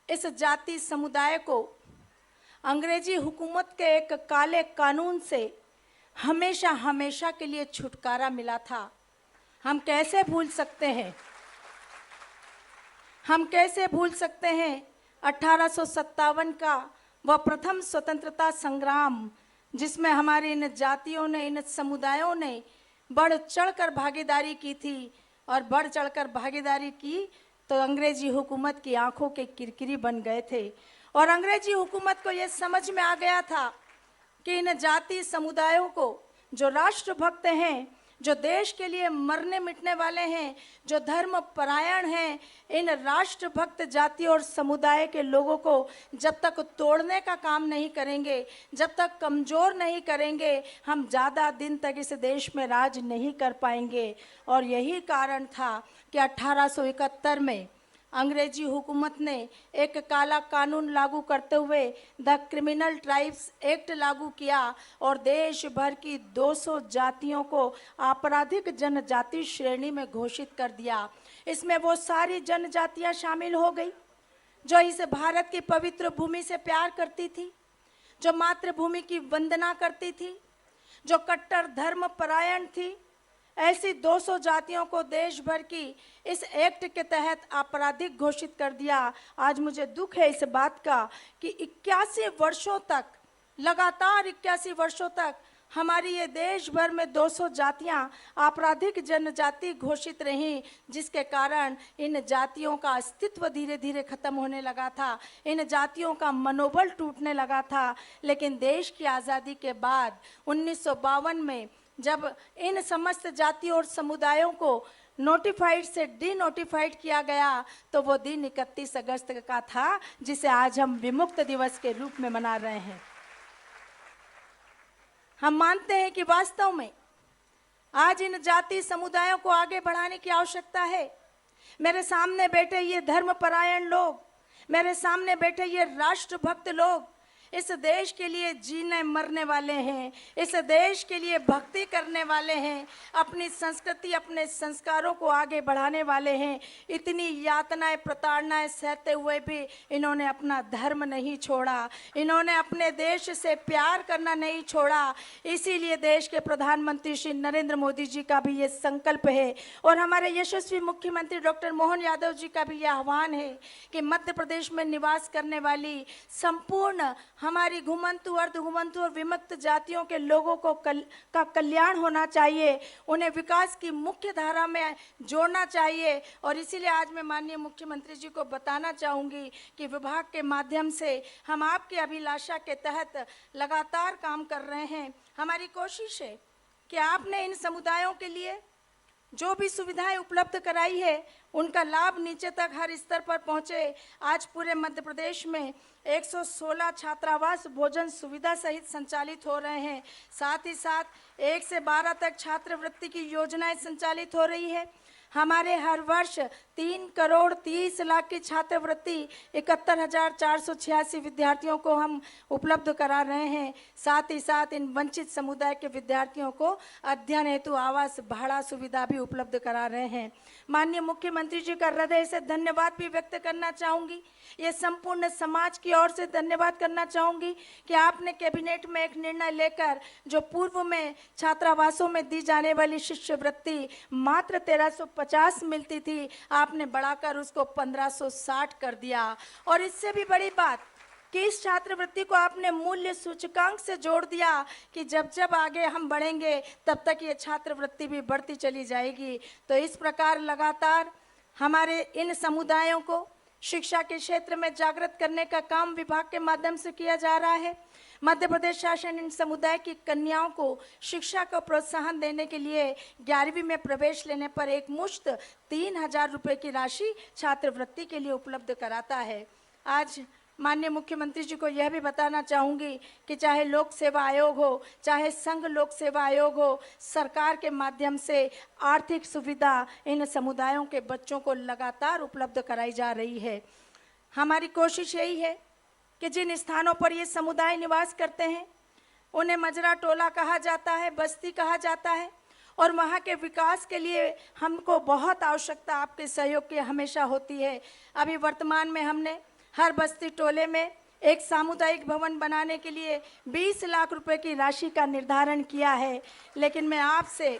इस जाति समुदाय को अंग्रेजी हुकूमत के एक काले कानून से हमेशा हमेशा के लिए छुटकारा मिला था। हम कैसे भूल सकते हैं, हम कैसे भूल सकते हैं 1857 का वह प्रथम स्वतंत्रता संग्राम जिसमें हमारे इन जातियों ने, इन समुदायों ने बढ़ चढ़कर भागीदारी की थी। और बढ़ चढ़कर भागीदारी की तो अंग्रेजी हुकूमत की आंखों के किरकिरी बन गए थे। और अंग्रेजी हुकूमत को यह समझ में आ गया था कि इन जाति समुदायों को, जो राष्ट्रभक्त हैं, जो देश के लिए मरने मिटने वाले हैं, जो धर्म परायण हैं, इन राष्ट्रभक्त जाति और समुदाय के लोगों को जब तक तोड़ने का काम नहीं करेंगे, जब तक कमज़ोर नहीं करेंगे, हम ज़्यादा दिन तक इस देश में राज नहीं कर पाएंगे। और यही कारण था कि 1871 में अंग्रेजी हुकूमत ने एक काला कानून लागू करते हुए द क्रिमिनल ट्राइब्स एक्ट लागू किया और देश भर की 200 जातियों को आपराधिक जनजाति श्रेणी में घोषित कर दिया। इसमें वो सारी जनजातियां शामिल हो गई जो इस भारत की पवित्र भूमि से प्यार करती थी, जो मातृभूमि की वंदना करती थी, जो कट्टर धर्म परायण थी। ऐसी 200 जातियों को देश भर की इस एक्ट के तहत आपराधिक घोषित कर दिया। आज मुझे दुख है इस बात का कि 81 वर्षों तक, लगातार 81 वर्षों तक हमारी ये देश भर में 200 जातियां आपराधिक जनजाति घोषित रहीं, जिसके कारण इन जातियों का अस्तित्व धीरे धीरे खत्म होने लगा था, इन जातियों का मनोबल टूटने लगा था। लेकिन देश की आज़ादी के बाद 1952 में जब इन समस्त जातियों और समुदायों को नोटिफाइड से डीनोटिफाइड किया गया तो वो दिन 31 अगस्त का था जिसे आज हम विमुक्त दिवस के रूप में मना रहे हैं। हम मानते हैं कि वास्तव में आज इन जाति समुदायों को आगे बढ़ाने की आवश्यकता है। मेरे सामने बैठे ये धर्मपरायण लोग, मेरे सामने बैठे ये राष्ट्रभक्त लोग इस देश के लिए जीने मरने वाले हैं, इस देश के लिए भक्ति करने वाले हैं, अपनी संस्कृति, अपने संस्कारों को आगे बढ़ाने वाले हैं। इतनी यातनाएं प्रताड़नाएं सहते हुए भी इन्होंने अपना धर्म नहीं छोड़ा, इन्होंने अपने देश से प्यार करना नहीं छोड़ा। इसीलिए देश के प्रधानमंत्री श्री नरेंद्र मोदी जी का भी ये संकल्प है और हमारे यशस्वी मुख्यमंत्री डॉक्टर मोहन यादव जी का भी ये आह्वान है कि मध्य प्रदेश में निवास करने वाली संपूर्ण हमारी घुमंतु, अर्ध घुमंतु और विमुक्त जातियों के लोगों को का कल्याण होना चाहिए, उन्हें विकास की मुख्य धारा में जोड़ना चाहिए। और इसीलिए आज मैं माननीय मुख्यमंत्री जी को बताना चाहूँगी कि विभाग के माध्यम से हम आपकी अभिलाषा के तहत लगातार काम कर रहे हैं। हमारी कोशिश है कि आपने इन समुदायों के लिए जो भी सुविधाएं उपलब्ध कराई है उनका लाभ नीचे तक हर स्तर पर पहुंचे। आज पूरे मध्य प्रदेश में 116 छात्रावास भोजन सुविधा सहित संचालित हो रहे हैं। साथ ही साथ 1 से 12 तक छात्रवृत्ति की योजनाएं संचालित हो रही है। हमारे हर वर्ष 3 करोड़ 30 लाख की छात्रवृत्ति 71,486 विद्यार्थियों को हम उपलब्ध करा रहे हैं। साथ ही साथ इन वंचित समुदाय के विद्यार्थियों को अध्ययन हेतु आवास भाड़ा सुविधा भी उपलब्ध करा रहे हैं। माननीय मुख्यमंत्री जी का हृदय से धन्यवाद भी व्यक्त करना चाहूँगी। ये संपूर्ण समाज की ओर से धन्यवाद करना चाहूँगी कि आपने कैबिनेट में एक निर्णय लेकर जो पूर्व में छात्रावासों में दी जाने वाली शिष्यवृत्ति मात्र 1350 मिलती थी, आपने बढ़ाकर उसको 1560 कर दिया। और इससे भी बड़ी बात कि इस छात्रवृत्ति को आपने मूल्य सूचकांक से जोड़ दिया कि जब जब आगे हम बढ़ेंगे तब तक ये छात्रवृत्ति भी बढ़ती चली जाएगी। तो इस प्रकार लगातार हमारे इन समुदायों को शिक्षा के क्षेत्र में जागृत करने का काम विभाग के माध्यम से किया जा रहा है। मध्य प्रदेश शासन इन समुदाय की कन्याओं को शिक्षा का प्रोत्साहन देने के लिए 11वीं में प्रवेश लेने पर एक मुश्त 3,000 रुपये की राशि छात्रवृत्ति के लिए उपलब्ध कराता है। आज माननीय मुख्यमंत्री जी को यह भी बताना चाहूँगी कि चाहे लोक सेवा आयोग हो, चाहे संघ लोक सेवा आयोग हो, सरकार के माध्यम से आर्थिक सुविधा इन समुदायों के बच्चों को लगातार उपलब्ध कराई जा रही है। हमारी कोशिश यही है कि जिन स्थानों पर ये समुदाय निवास करते हैं उन्हें मजरा टोला कहा जाता है, बस्ती कहा जाता है, और वहाँ के विकास के लिए हमको बहुत आवश्यकता आपके सहयोग की हमेशा होती है। अभी वर्तमान में हमने हर बस्ती टोले में एक सामुदायिक भवन बनाने के लिए 20 लाख रुपए की राशि का निर्धारण किया है, लेकिन मैं आपसे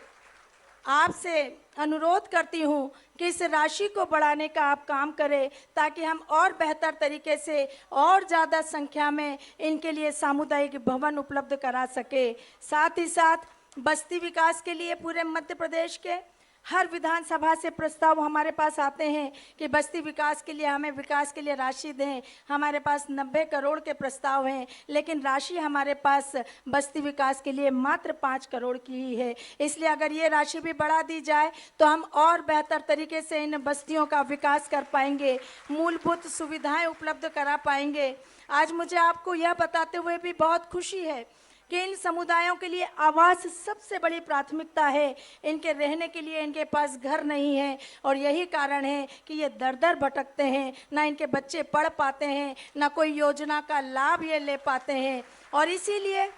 अनुरोध करती हूँ कि इस राशि को बढ़ाने का आप काम करें ताकि हम और बेहतर तरीके से और ज़्यादा संख्या में इनके लिए सामुदायिक भवन उपलब्ध करा सके। साथ ही साथ बस्ती विकास के लिए पूरे मध्य प्रदेश के हर विधानसभा से प्रस्ताव हमारे पास आते हैं कि बस्ती विकास के लिए हमें विकास के लिए राशि दें। हमारे पास 90 करोड़ के प्रस्ताव हैं, लेकिन राशि हमारे पास बस्ती विकास के लिए मात्र 5 करोड़ की ही है। इसलिए अगर ये राशि भी बढ़ा दी जाए तो हम और बेहतर तरीके से इन बस्तियों का विकास कर पाएंगे, मूलभूत सुविधाएं उपलब्ध करा पाएंगे। आज मुझे आपको यह बताते हुए भी बहुत खुशी है कि इन समुदायों के लिए आवास सबसे बड़ी प्राथमिकता है। इनके रहने के लिए इनके पास घर नहीं है और यही कारण है कि ये दर दर भटकते हैं, ना इनके बच्चे पढ़ पाते हैं, ना कोई योजना का लाभ ये ले पाते हैं। और इसीलिए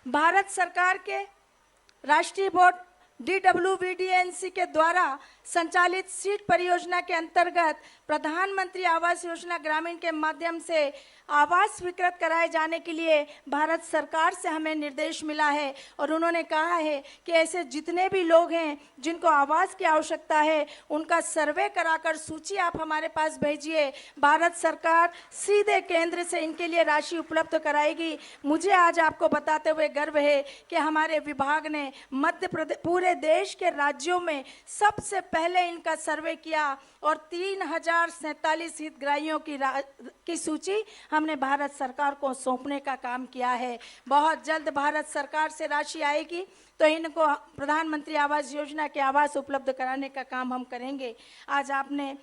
भारत सरकार के राष्ट्रीय बोर्ड DWVDNC के द्वारा संचालित सीड परियोजना के अंतर्गत प्रधानमंत्री आवास योजना ग्रामीण के माध्यम से आवास स्वीकृत कराए जाने के लिए भारत सरकार से हमें निर्देश मिला है और उन्होंने कहा है कि ऐसे जितने भी लोग हैं जिनको आवास की आवश्यकता है उनका सर्वे कराकर सूची आप हमारे पास भेजिए। भारत सरकार सीधे केंद्र से इनके लिए राशि उपलब्ध कराएगी। मुझे आज आपको बताते हुए गर्व है कि हमारे विभाग ने मध्य प्रदेश पूरे देश के राज्यों में सबसे पहले इनका सर्वे किया और 3047 हितग्राहियों की सूची हमने भारत सरकार को सौंपने का काम किया है। बहुत जल्द भारत सरकार से राशि आएगी तो इनको प्रधानमंत्री आवास योजना के आवास उपलब्ध कराने का काम हम करेंगे। आज आपने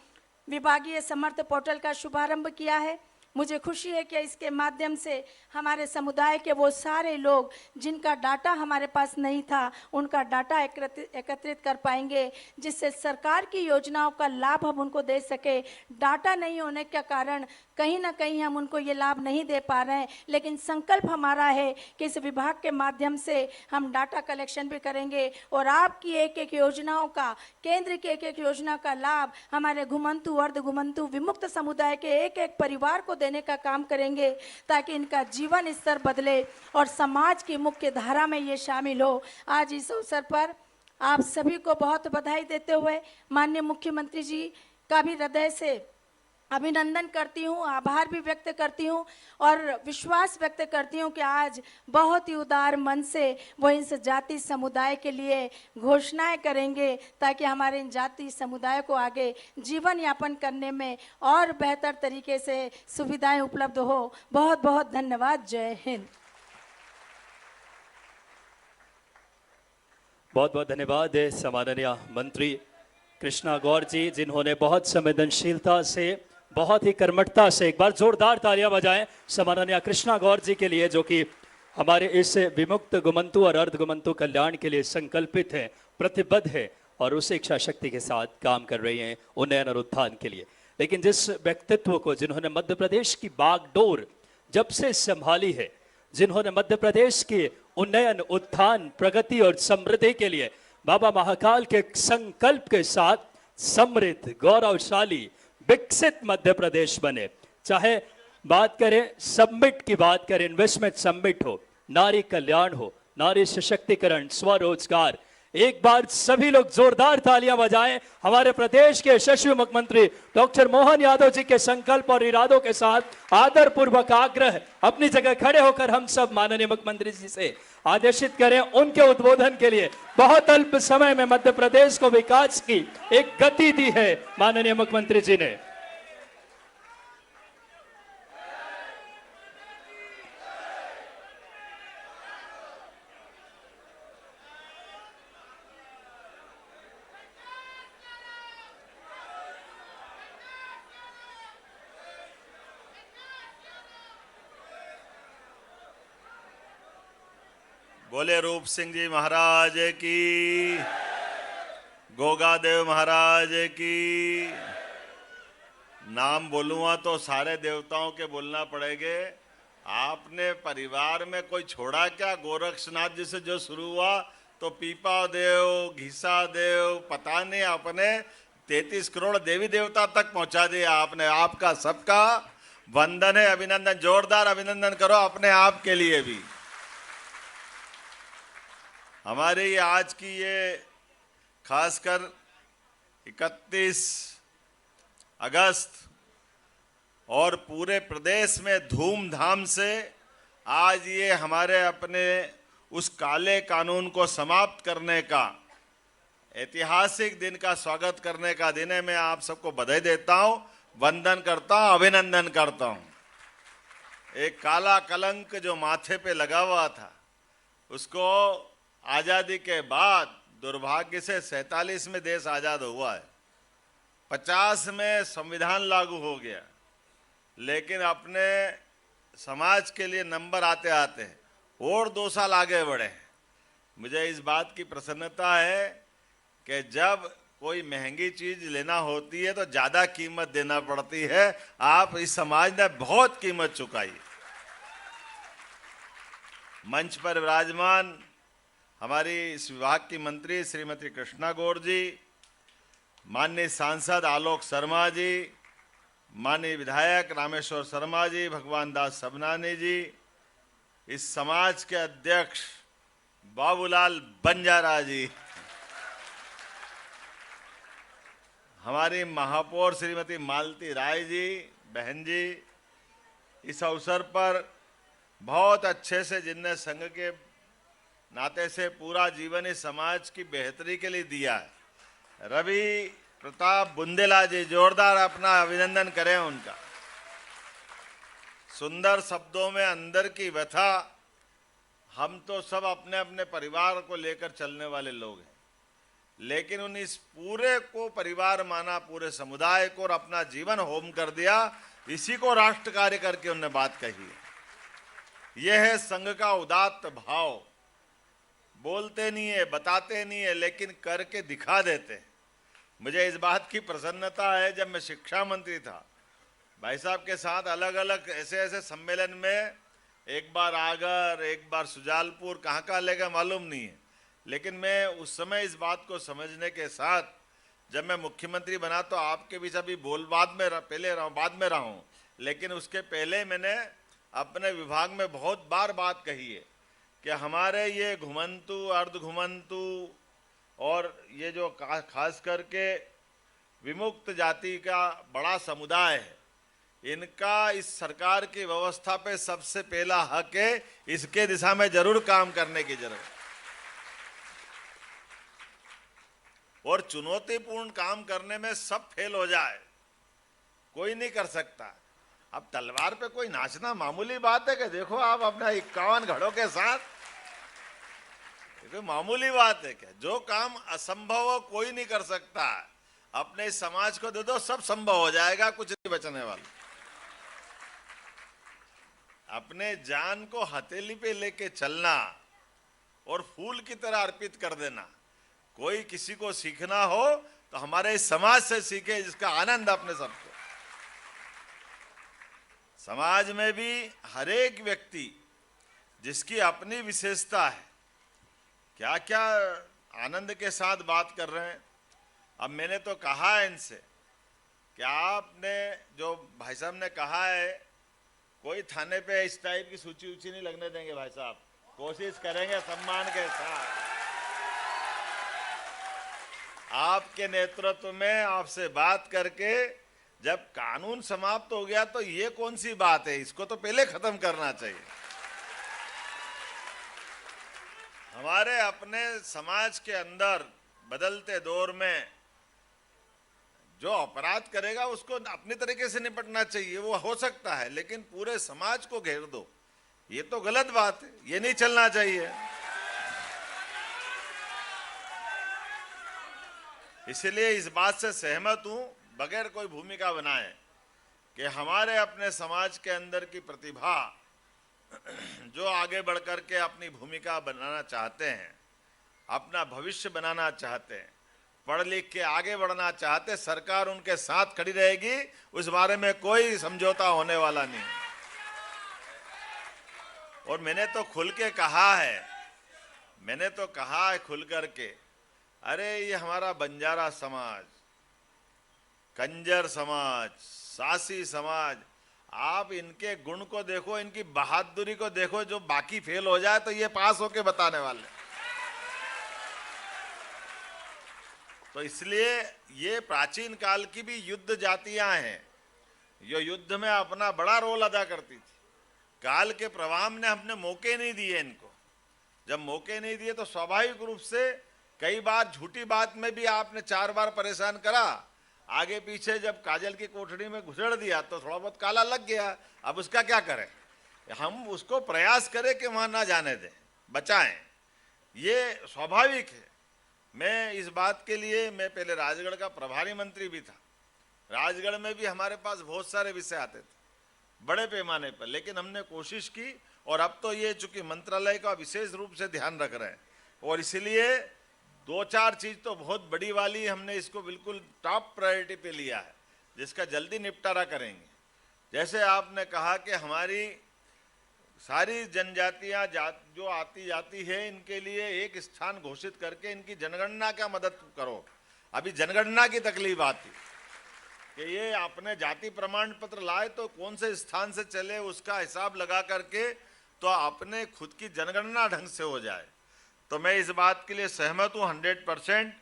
विभागीय समर्थ पोर्टल का शुभारंभ किया है। मुझे खुशी है कि इसके माध्यम से हमारे समुदाय के वो सारे लोग जिनका डाटा हमारे पास नहीं था उनका डाटा एकत्रित कर पाएंगे, जिससे सरकार की योजनाओं का लाभ हम उनको दे सके। डाटा नहीं होने के कारण कहीं ना कहीं हम उनको ये लाभ नहीं दे पा रहे हैं, लेकिन संकल्प हमारा है कि इस विभाग के माध्यम से हम डाटा कलेक्शन भी करेंगे और आपकी एक एक योजनाओं का, केंद्र की एक एक योजना का लाभ हमारे घुमंतु अर्ध घुमंतु विमुक्त समुदाय के एक एक परिवार को देने का काम करेंगे ताकि इनका जीवन स्तर बदले और समाज की मुख्य धारा में ये शामिल हो। आज इस अवसर पर आप सभी को बहुत बधाई देते हुए माननीय मुख्यमंत्री जी का भी हृदय से अभिनंदन करती हूँ, आभार भी व्यक्त करती हूँ और विश्वास व्यक्त करती हूँ कि आज बहुत ही उदार मन से वो इस जाति समुदाय के लिए घोषणाएं करेंगे ताकि हमारे इन जाति समुदाय को आगे जीवन यापन करने में और बेहतर तरीके से सुविधाएं उपलब्ध हो। बहुत बहुत धन्यवाद। जय हिंद। बहुत बहुत धन्यवाद सम्माननीय मंत्री कृष्णा गौर जी, जिन्होंने बहुत संवेदनशीलता से, बहुत ही कर्मठता से, एक बार जोरदार तालियां बजाएं सम्माननीय कृष्णा गौर जी के लिए, जो कि हमारे इस विमुक्त घुमंतु और अर्ध घुमंतु कल्याण के लिए संकल्पित है, प्रतिबद्ध है और उस इच्छा शक्ति के साथ काम कर रही हैं उन्नयन और उत्थान के लिए। लेकिन जिस व्यक्तित्व को, जिन्होंने मध्य प्रदेश की बागडोर जब से संभाली है, जिन्होंने मध्य प्रदेश के उन्नयन, उत्थान, प्रगति और समृद्धि के लिए बाबा महाकाल के संकल्प के साथ समृद्ध, गौरवशाली, विकसित मध्य प्रदेश बने। चाहे बात करें समिट की, बात करें इन्वेस्टमेंट समिट हो, नारी कल्याण हो, नारी सशक्तिकरण, स्वरोजगार, एक बार सभी लोग जोरदार तालियां बजाएं हमारे प्रदेश के यशस्वी मुख्यमंत्री डॉक्टर मोहन यादव जी के संकल्प और इरादों के साथ। आदर पूर्वक आग्रह, अपनी जगह खड़े होकर हम सब माननीय मुख्यमंत्री जी से आदेशित करें उनके उद्बोधन के लिए। बहुत अल्प समय में मध्य प्रदेश को विकास की एक गति दी है माननीय मुख्यमंत्री जी ने। बोले रूप सिंह जी महाराज की, गोगादेव महाराज की। नाम बोलूँगा तो सारे देवताओं के बोलना पड़ेंगे। आपने परिवार में कोई छोड़ा क्या? गोरक्षनाथ जी से जो शुरू हुआ तो पीपा देव, घिसा देव, पता नहीं आपने 33 करोड़ देवी देवता तक पहुंचा दिया आपने। आपका सबका वंदन है, अभिनंदन, जोरदार अभिनंदन करो अपने आप के लिए भी। हमारी ये आज की ये खासकर 31 अगस्त और पूरे प्रदेश में धूमधाम से आज ये हमारे अपने उस काले कानून को समाप्त करने का ऐतिहासिक दिन का स्वागत करने का दिन है। मैं आप सबको बधाई देता हूं, वंदन करता हूं, अभिनंदन करता हूं। एक काला कलंक जो माथे पे लगा हुआ था उसको आजादी के बाद दुर्भाग्य से 47 में देश आजाद हुआ है, 50 में संविधान लागू हो गया, लेकिन अपने समाज के लिए नंबर आते आते और 2 साल आगे बढ़े। मुझे इस बात की प्रसन्नता है कि जब कोई महंगी चीज लेना होती है तो ज्यादा कीमत देना पड़ती है। आप इस समाज ने बहुत कीमत चुकाई। मंच पर विराजमान हमारी इस विभाग की मंत्री श्रीमती कृष्णा गौर जी, माननीय सांसद आलोक शर्मा जी, माननीय विधायक रामेश्वर शर्मा जी, भगवान दास सबनानी जी, इस समाज के अध्यक्ष बाबूलाल बंजारा जी, हमारी महापौर श्रीमती मालती राय जी, बहन जी, इस अवसर पर बहुत अच्छे से जिनने संघ के नाते से पूरा जीवन इस समाज की बेहतरी के लिए दिया है, रवि प्रताप बुंदेला जी, जोरदार अपना अभिनंदन करें उनका। सुंदर शब्दों में अंदर की व्यथा। हम तो सब अपने अपने परिवार को लेकर चलने वाले लोग हैं, लेकिन उन इस पूरे को परिवार माना, पूरे समुदाय को, और अपना जीवन होम कर दिया। इसी को राष्ट्र कार्य करके उन्होंने बात कही है। यह है संघ का उदात्त भाव। बोलते नहीं है, बताते नहीं है, लेकिन करके दिखा देते हैं। मुझे इस बात की प्रसन्नता है, जब मैं शिक्षा मंत्री था, भाई साहब के साथ अलग अलग ऐसे ऐसे सम्मेलन में, एक बार आगर, एक बार सुजालपुर, कहाँ ले गए मालूम नहीं है, लेकिन मैं उस समय इस बात को समझने के साथ, जब मैं मुख्यमंत्री बना तो आपके बीच अभी बोल बाद में रहा हूँ, लेकिन उसके पहले मैंने अपने विभाग में बहुत बार बात कही है कि हमारे ये घुमंतु, अर्ध घुमंतु और ये जो खास करके विमुक्त जाति का बड़ा समुदाय है, इनका इस सरकार की व्यवस्था पे सबसे पहला हक है। इसके दिशा में जरूर काम करने की जरूरत है और चुनौतीपूर्ण काम करने में सब फेल हो जाए, कोई नहीं कर सकता। अब तलवार पे कोई नाचना मामूली बात है कि देखो आप अपना 51 घड़ों के साथ, कोई मामूली बात है क्या? जो काम असंभव हो कोई नहीं कर सकता। अपने समाज को दे दो, सब संभव हो जाएगा, कुछ नहीं बचने वाला। अपने जान को हथेली पे लेके चलना और फूल की तरह अर्पित कर देना। कोई किसी को सीखना हो तो हमारे समाज से सीखे, जिसका आनंद अपने सबको। समाज में भी हर एक व्यक्ति जिसकी अपनी विशेषता है, क्या क्या आनंद के साथ बात कर रहे हैं। अब मैंने तो कहा है इनसे कि आपने जो भाई साहब ने कहा है, कोई थाने पे इस टाइप की सूची ऊंची नहीं लगने देंगे भाई साहब, कोशिश करेंगे सम्मान के साथ। आपके नेतृत्व में आपसे बात करके जब कानून समाप्त हो गया तो ये कौन सी बात है, इसको तो पहले खत्म करना चाहिए। हमारे अपने समाज के अंदर बदलते दौर में जो अपराध करेगा उसको अपनी तरीके से निपटना चाहिए, वो हो सकता है, लेकिन पूरे समाज को घेर दो, ये तो गलत बात है, ये नहीं चलना चाहिए। इसलिए इस बात से सहमत हूं, बगैर कोई भूमिका बनाए, कि हमारे अपने समाज के अंदर की प्रतिभा जो आगे बढ़कर के अपनी भूमिका बनाना चाहते हैं, अपना भविष्य बनाना चाहते हैं, पढ़ लिख के आगे बढ़ना चाहते, सरकार उनके साथ खड़ी रहेगी, उस बारे में कोई समझौता होने वाला नहीं। और मैंने तो खुल के कहा है, मैंने तो कहा है खुल करके, अरे ये हमारा बंजारा समाज, कंजर समाज, सासी समाज, आप इनके गुण को देखो, इनकी बहादुरी को देखो, जो बाकी फेल हो जाए तो ये पास होके बताने वाले। तो इसलिए ये प्राचीन काल की भी युद्ध जातियां हैं, जो युद्ध में अपना बड़ा रोल अदा करती थी। काल के प्रवाह ने हमने मौके नहीं दिए इनको, जब मौके नहीं दिए तो स्वाभाविक रूप से कई बार झूठी बात में भी आपने 4 बार परेशान करा, आगे पीछे जब काजल की कोठरी में घुसड़ दिया तो थोड़ा बहुत काला लग गया। अब उसका क्या करें, हम उसको प्रयास करें कि वहां ना जाने दें, बचाएं, ये स्वाभाविक है। मैं इस बात के लिए, मैं पहले राजगढ़ का प्रभारी मंत्री भी था, राजगढ़ में भी हमारे पास बहुत सारे विषय आते थे बड़े पैमाने पर, लेकिन हमने कोशिश की, और अब तो ये चूंकि मंत्रालय का विशेष रूप से ध्यान रख रहे हैं, और इसलिए 2-4 चीज तो बहुत बड़ी वाली हमने इसको बिल्कुल टॉप प्रायोरिटी पे लिया है, जिसका जल्दी निपटारा करेंगे। जैसे आपने कहा कि हमारी सारी जनजातियां जो आती जाती है, इनके लिए एक स्थान घोषित करके इनकी जनगणना का मदद करो। अभी जनगणना की तकलीफ आती कि ये अपने जाति प्रमाण पत्र लाए तो कौन से स्थान से चले, उसका हिसाब लगा करके तो अपने खुद की जनगणना ढंग से हो जाए। तो मैं इस बात के लिए सहमत हूँ 100%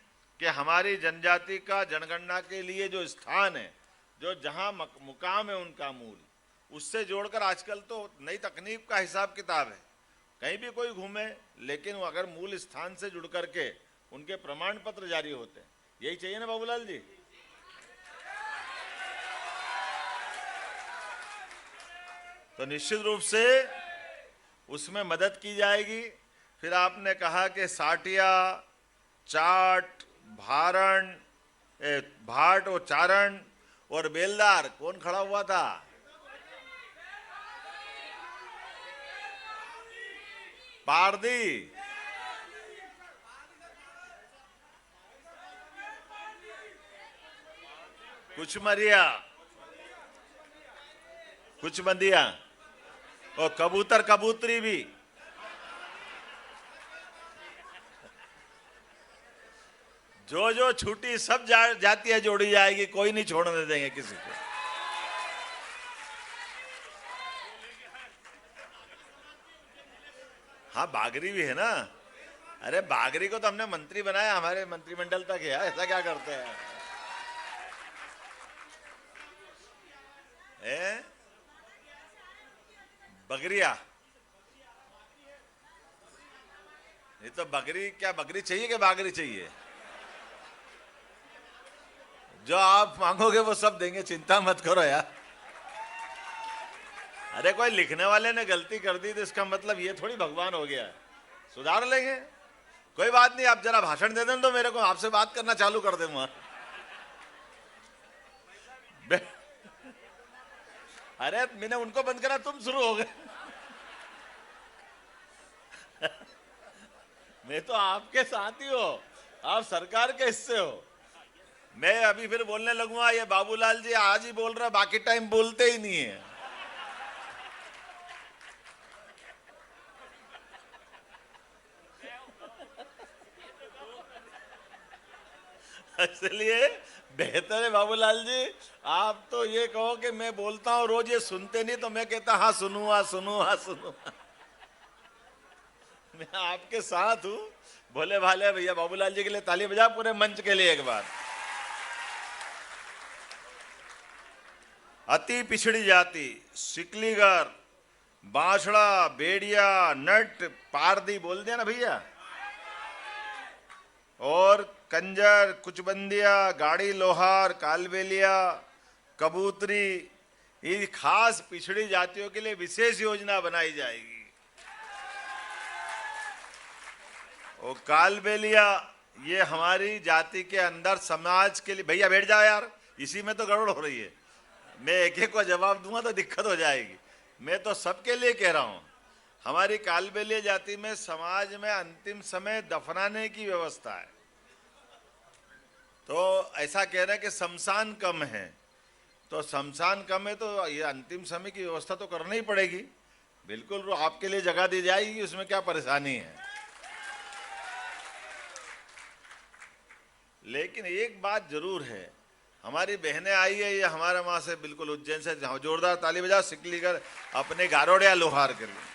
कि हमारी जनजाति का जनगणना के लिए जो स्थान है, जो जहाँ मुकाम है उनका मूल, उससे जोड़कर, आजकल तो नई तकनीक का हिसाब किताब है, कहीं भी कोई घूमे, लेकिन वो अगर मूल स्थान से जुड़ करके उनके प्रमाण पत्र जारी होते हैं, यही चाहिए ना बाबूलाल जी। तो निश्चित रूप से उसमें मदद की जाएगी। फिर आपने कहा कि साटिया, चाट, भाट और चारण और बेलदार, कौन खड़ा हुआ था? पारदी, कुछ मरिया, कुछ बंदिया, और कबूतर कबूतरी भी। जो छुट्टी सब जातियां जोड़ी जाएगी, कोई नहीं छोड़ने देंगे किसी को। हाँ, बागरी भी है ना। अरे बागरी को तो हमने मंत्री बनाया, हमारे मंत्रिमंडल तक है, ऐसा क्या करते हैं? बगरिया, ये तो बगरी, क्या बगरी चाहिए कि बागरी चाहिए? जो आप मांगोगे वो सब देंगे, चिंता मत करो यार। अरे कोई लिखने वाले ने गलती कर दी तो इसका मतलब ये थोड़ी भगवान हो गया, सुधार लेंगे, कोई बात नहीं। आप जरा भाषण दे दें तो मेरे को आपसे बात करना चालू कर दूंगा। अरे मैंने उनको बंद करा, तुम शुरू हो गए। मैं तो आपके साथ ही हो, आप सरकार के हिस्से हो। मैं अभी फिर बोलने लगूंगा, ये बाबूलाल जी आज ही बोल रहा, बाकी टाइम बोलते ही नहीं है। इसलिए बेहतर है बाबूलाल जी, आप तो ये कहो कि मैं बोलता हूं रोज, ये सुनते नहीं, तो मैं कहता हाँ सुनूंगा सुनूंगा सुनूंगा। मैं आपके साथ हूं, भोले भाले भैया। बाबूलाल जी के लिए ताली बजा, पूरे मंच के लिए एक बार। अति पिछड़ी जाति, सिकलीगर, बांसड़ा, बेड़िया, नट, पारदी बोल दिया ना भैया, और कंजर, कुचबंदिया, गाड़ी लोहार, कालबेलिया, कबूतरी, ये खास पिछड़ी जातियों के लिए विशेष योजना बनाई जाएगी। और कालबेलिया, ये हमारी जाति के अंदर समाज के लिए, भैया बैठ जाओ यार, इसी में तो गड़बड़ हो रही है। मैं एक एक को जवाब दूंगा तो दिक्कत हो जाएगी। मैं तो सबके लिए कह रहा हूं, हमारी कालबेलिया जाति में समाज में अंतिम समय दफनाने की व्यवस्था है। तो ऐसा कह रहे हैं कि शमशान कम है, तो शमशान कम है तो ये अंतिम समय की व्यवस्था तो करनी ही पड़ेगी। बिल्कुल आपके लिए जगह दी जाएगी, उसमें क्या परेशानी है। लेकिन एक बात जरूर है, हमारी बहनें आई है, ये हमारे वहां से बिल्कुल उज्जैन से, जोरदार ताली बजाओ सिकलीगर अपने गारोड़िया लोहार के लिए।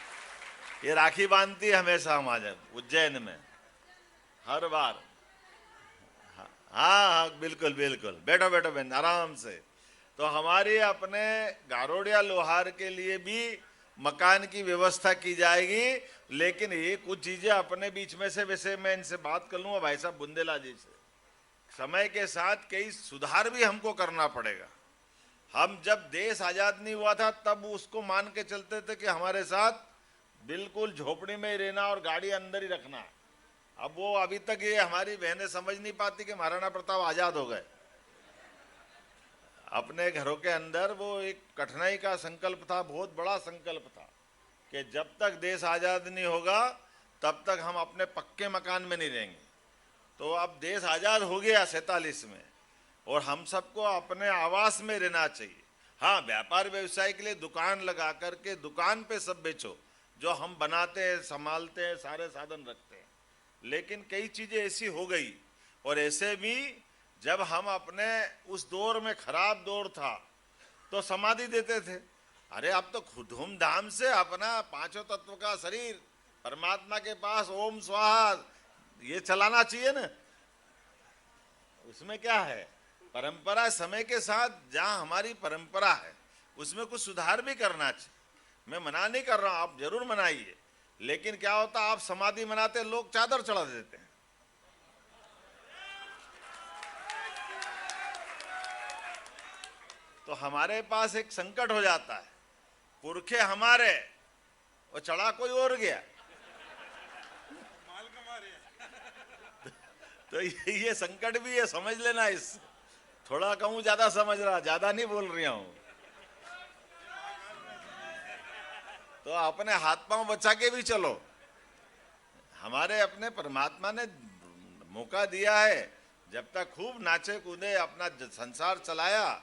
ये राखी बांधती है हमेशा हमारे उज्जैन में, हर बार। हाँ हाँ बिल्कुल बिल्कुल, बैठो बैठो बहन आराम से। तो हमारी अपने गारोड़िया लोहार के लिए भी मकान की व्यवस्था की जाएगी। लेकिन ये कुछ चीजें अपने बीच में से, वैसे मैं इनसे बात कर लूंगा भाई साहब बुंदेला जी से, समय के साथ कई सुधार भी हमको करना पड़ेगा। हम जब देश आजाद नहीं हुआ था तब उसको मान के चलते थे कि हमारे साथ बिल्कुल झोपड़ी में ही रहना और गाड़ी अंदर ही रखना। अब वो अभी तक ये हमारी बहनें समझ नहीं पाती कि महाराणा प्रताप आजाद हो गए। अपने घरों के अंदर वो एक कठिनाई का संकल्प था, बहुत बड़ा संकल्प था कि जब तक देश आजाद नहीं होगा तब तक हम अपने पक्के मकान में नहीं रहेंगे। तो अब देश आजाद हो गया 47 में, और हम सबको अपने आवास में रहना चाहिए। हाँ, व्यापार व्यवसाय के लिए दुकान लगा करके दुकान पे सब बेचो, जो हम बनाते हैं, संभालते हैं, सारे साधन रखते हैं। लेकिन कई चीजें ऐसी हो गई, और ऐसे भी जब हम अपने उस दौर में, खराब दौर था, तो समाधि देते थे। अरे अब तो धूमधाम से अपना पांचों तत्व का शरीर परमात्मा के पास ओम स्वाहा ये चलाना चाहिए ना। उसमें क्या है, परंपरा समय के साथ जहां हमारी परंपरा है उसमें कुछ सुधार भी करना चाहिए। मैं मना नहीं कर रहा हूं, आप जरूर मनाइए, लेकिन क्या होता, आप समाधि मनाते लोग चादर चढ़ा देते हैं। तो हमारे पास एक संकट हो जाता है, पुरखे हमारे और चढ़ा कोई और गया। तो ये संकट भी है, समझ लेना। इस थोड़ा कहूं ज्यादा समझ रहा, ज्यादा नहीं बोल रहा हूं। तो अपने हाथ पांव बचा के भी चलो। हमारे अपने परमात्मा ने मौका दिया है, जब तक खूब नाचे कूदे अपना संसार चलाया,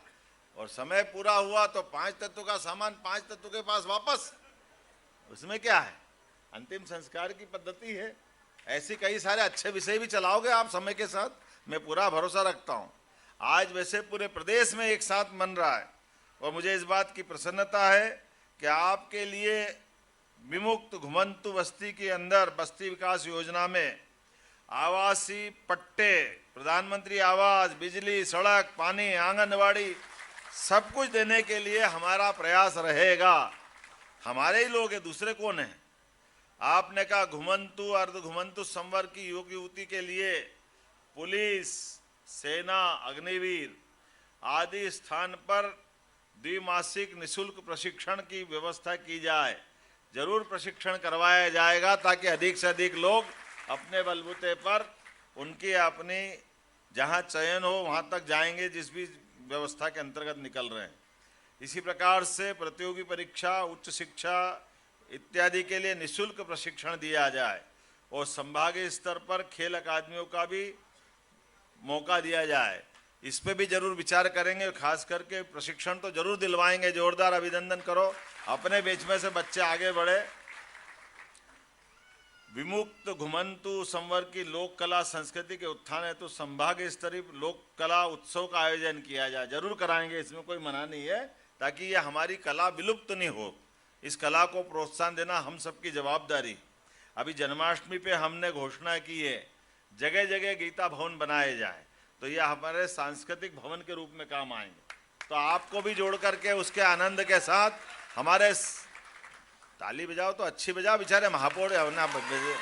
और समय पूरा हुआ तो 5 तत्व का सामान 5 तत्व के पास वापस। उसमें क्या है, अंतिम संस्कार की पद्धति है। ऐसी कई सारे अच्छे विषय भी चलाओगे आप समय के साथ, मैं पूरा भरोसा रखता हूं। आज वैसे पूरे प्रदेश में एक साथ मन रहा है, और मुझे इस बात की प्रसन्नता है कि आपके लिए विमुक्त घुमंतु बस्ती के अंदर बस्ती विकास योजना में आवासीय पट्टे, प्रधानमंत्री आवास, बिजली, सड़क, पानी, आंगनवाड़ी सब कुछ देने के लिए हमारा प्रयास रहेगा। हमारे ही लोग हैं, दूसरे कौन है। आपने कहा घुमंतु अर्ध घुमंतु संवर्ग की युवक युवती के लिए पुलिस, सेना, अग्निवीर आदि स्थान पर द्विमासिक निशुल्क प्रशिक्षण की व्यवस्था की जाए। जरूर प्रशिक्षण करवाया जाएगा ताकि अधिक से अधिक लोग अपने बलबूते पर उनकी अपनी जहां चयन हो वहां तक जाएंगे, जिस भी व्यवस्था के अंतर्गत निकल रहे हैं। इसी प्रकार से प्रतियोगी परीक्षा, उच्च शिक्षा इत्यादि के लिए निशुल्क प्रशिक्षण दिया जाए, और संभागीय स्तर पर खेल अकादमियों का भी मौका दिया जाए। इस पे भी जरूर विचार करेंगे, खास करके प्रशिक्षण तो जरूर दिलवाएंगे। जोरदार अभिनंदन करो, अपने बीच में से बच्चे आगे बढ़े। विमुक्त घुमंतु संवर्ग की लोक कला संस्कृति के उत्थान हेतु संभागीय स्तरीय लोक कला उत्सव का आयोजन किया जाए। जरूर कराएंगे, इसमें कोई मना नहीं है, ताकि ये हमारी कला विलुप्त नहीं हो। इस कला को प्रोत्साहन देना हम सबकी जवाबदारी। अभी जन्माष्टमी पे हमने घोषणा की है जगह जगह गीता भवन बनाए जाए, तो ये हमारे सांस्कृतिक भवन के रूप में काम आएंगे। तो आपको भी जोड़ करके उसके आनंद के साथ हमारे ताली बजाओ तो अच्छी बजाओ, बेचारे महापौर ना बजे।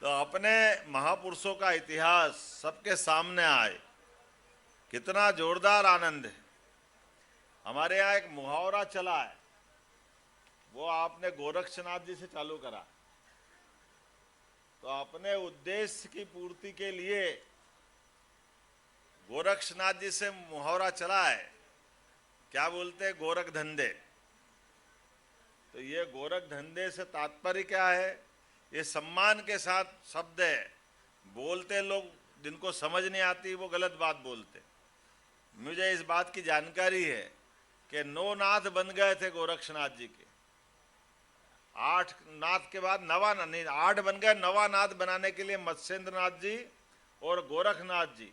तो अपने महापुरुषों का इतिहास सबके सामने आए, कितना जोरदार आनंद है। हमारे यहाँ एक मुहावरा चला है, वो आपने गोरक्षनाथ जी से चालू करा। तो अपने उद्देश्य की पूर्ति के लिए गोरक्षनाथ जी से मुहावरा चला है, क्या बोलते हैं, गोरख धंधे। तो ये गोरख धंधे से तात्पर्य क्या है? ये सम्मान के साथ शब्द है। बोलते लोग जिनको समझ नहीं आती वो गलत बात बोलते। मुझे इस बात की जानकारी है कि 9 नाथ बन गए थे गोरक्षनाथ जी के। 8 नाथ के बाद 8 बन गए। 9वां नाथ बनाने के लिए मत्स्येंद्रनाथ जी और गोरखनाथ जी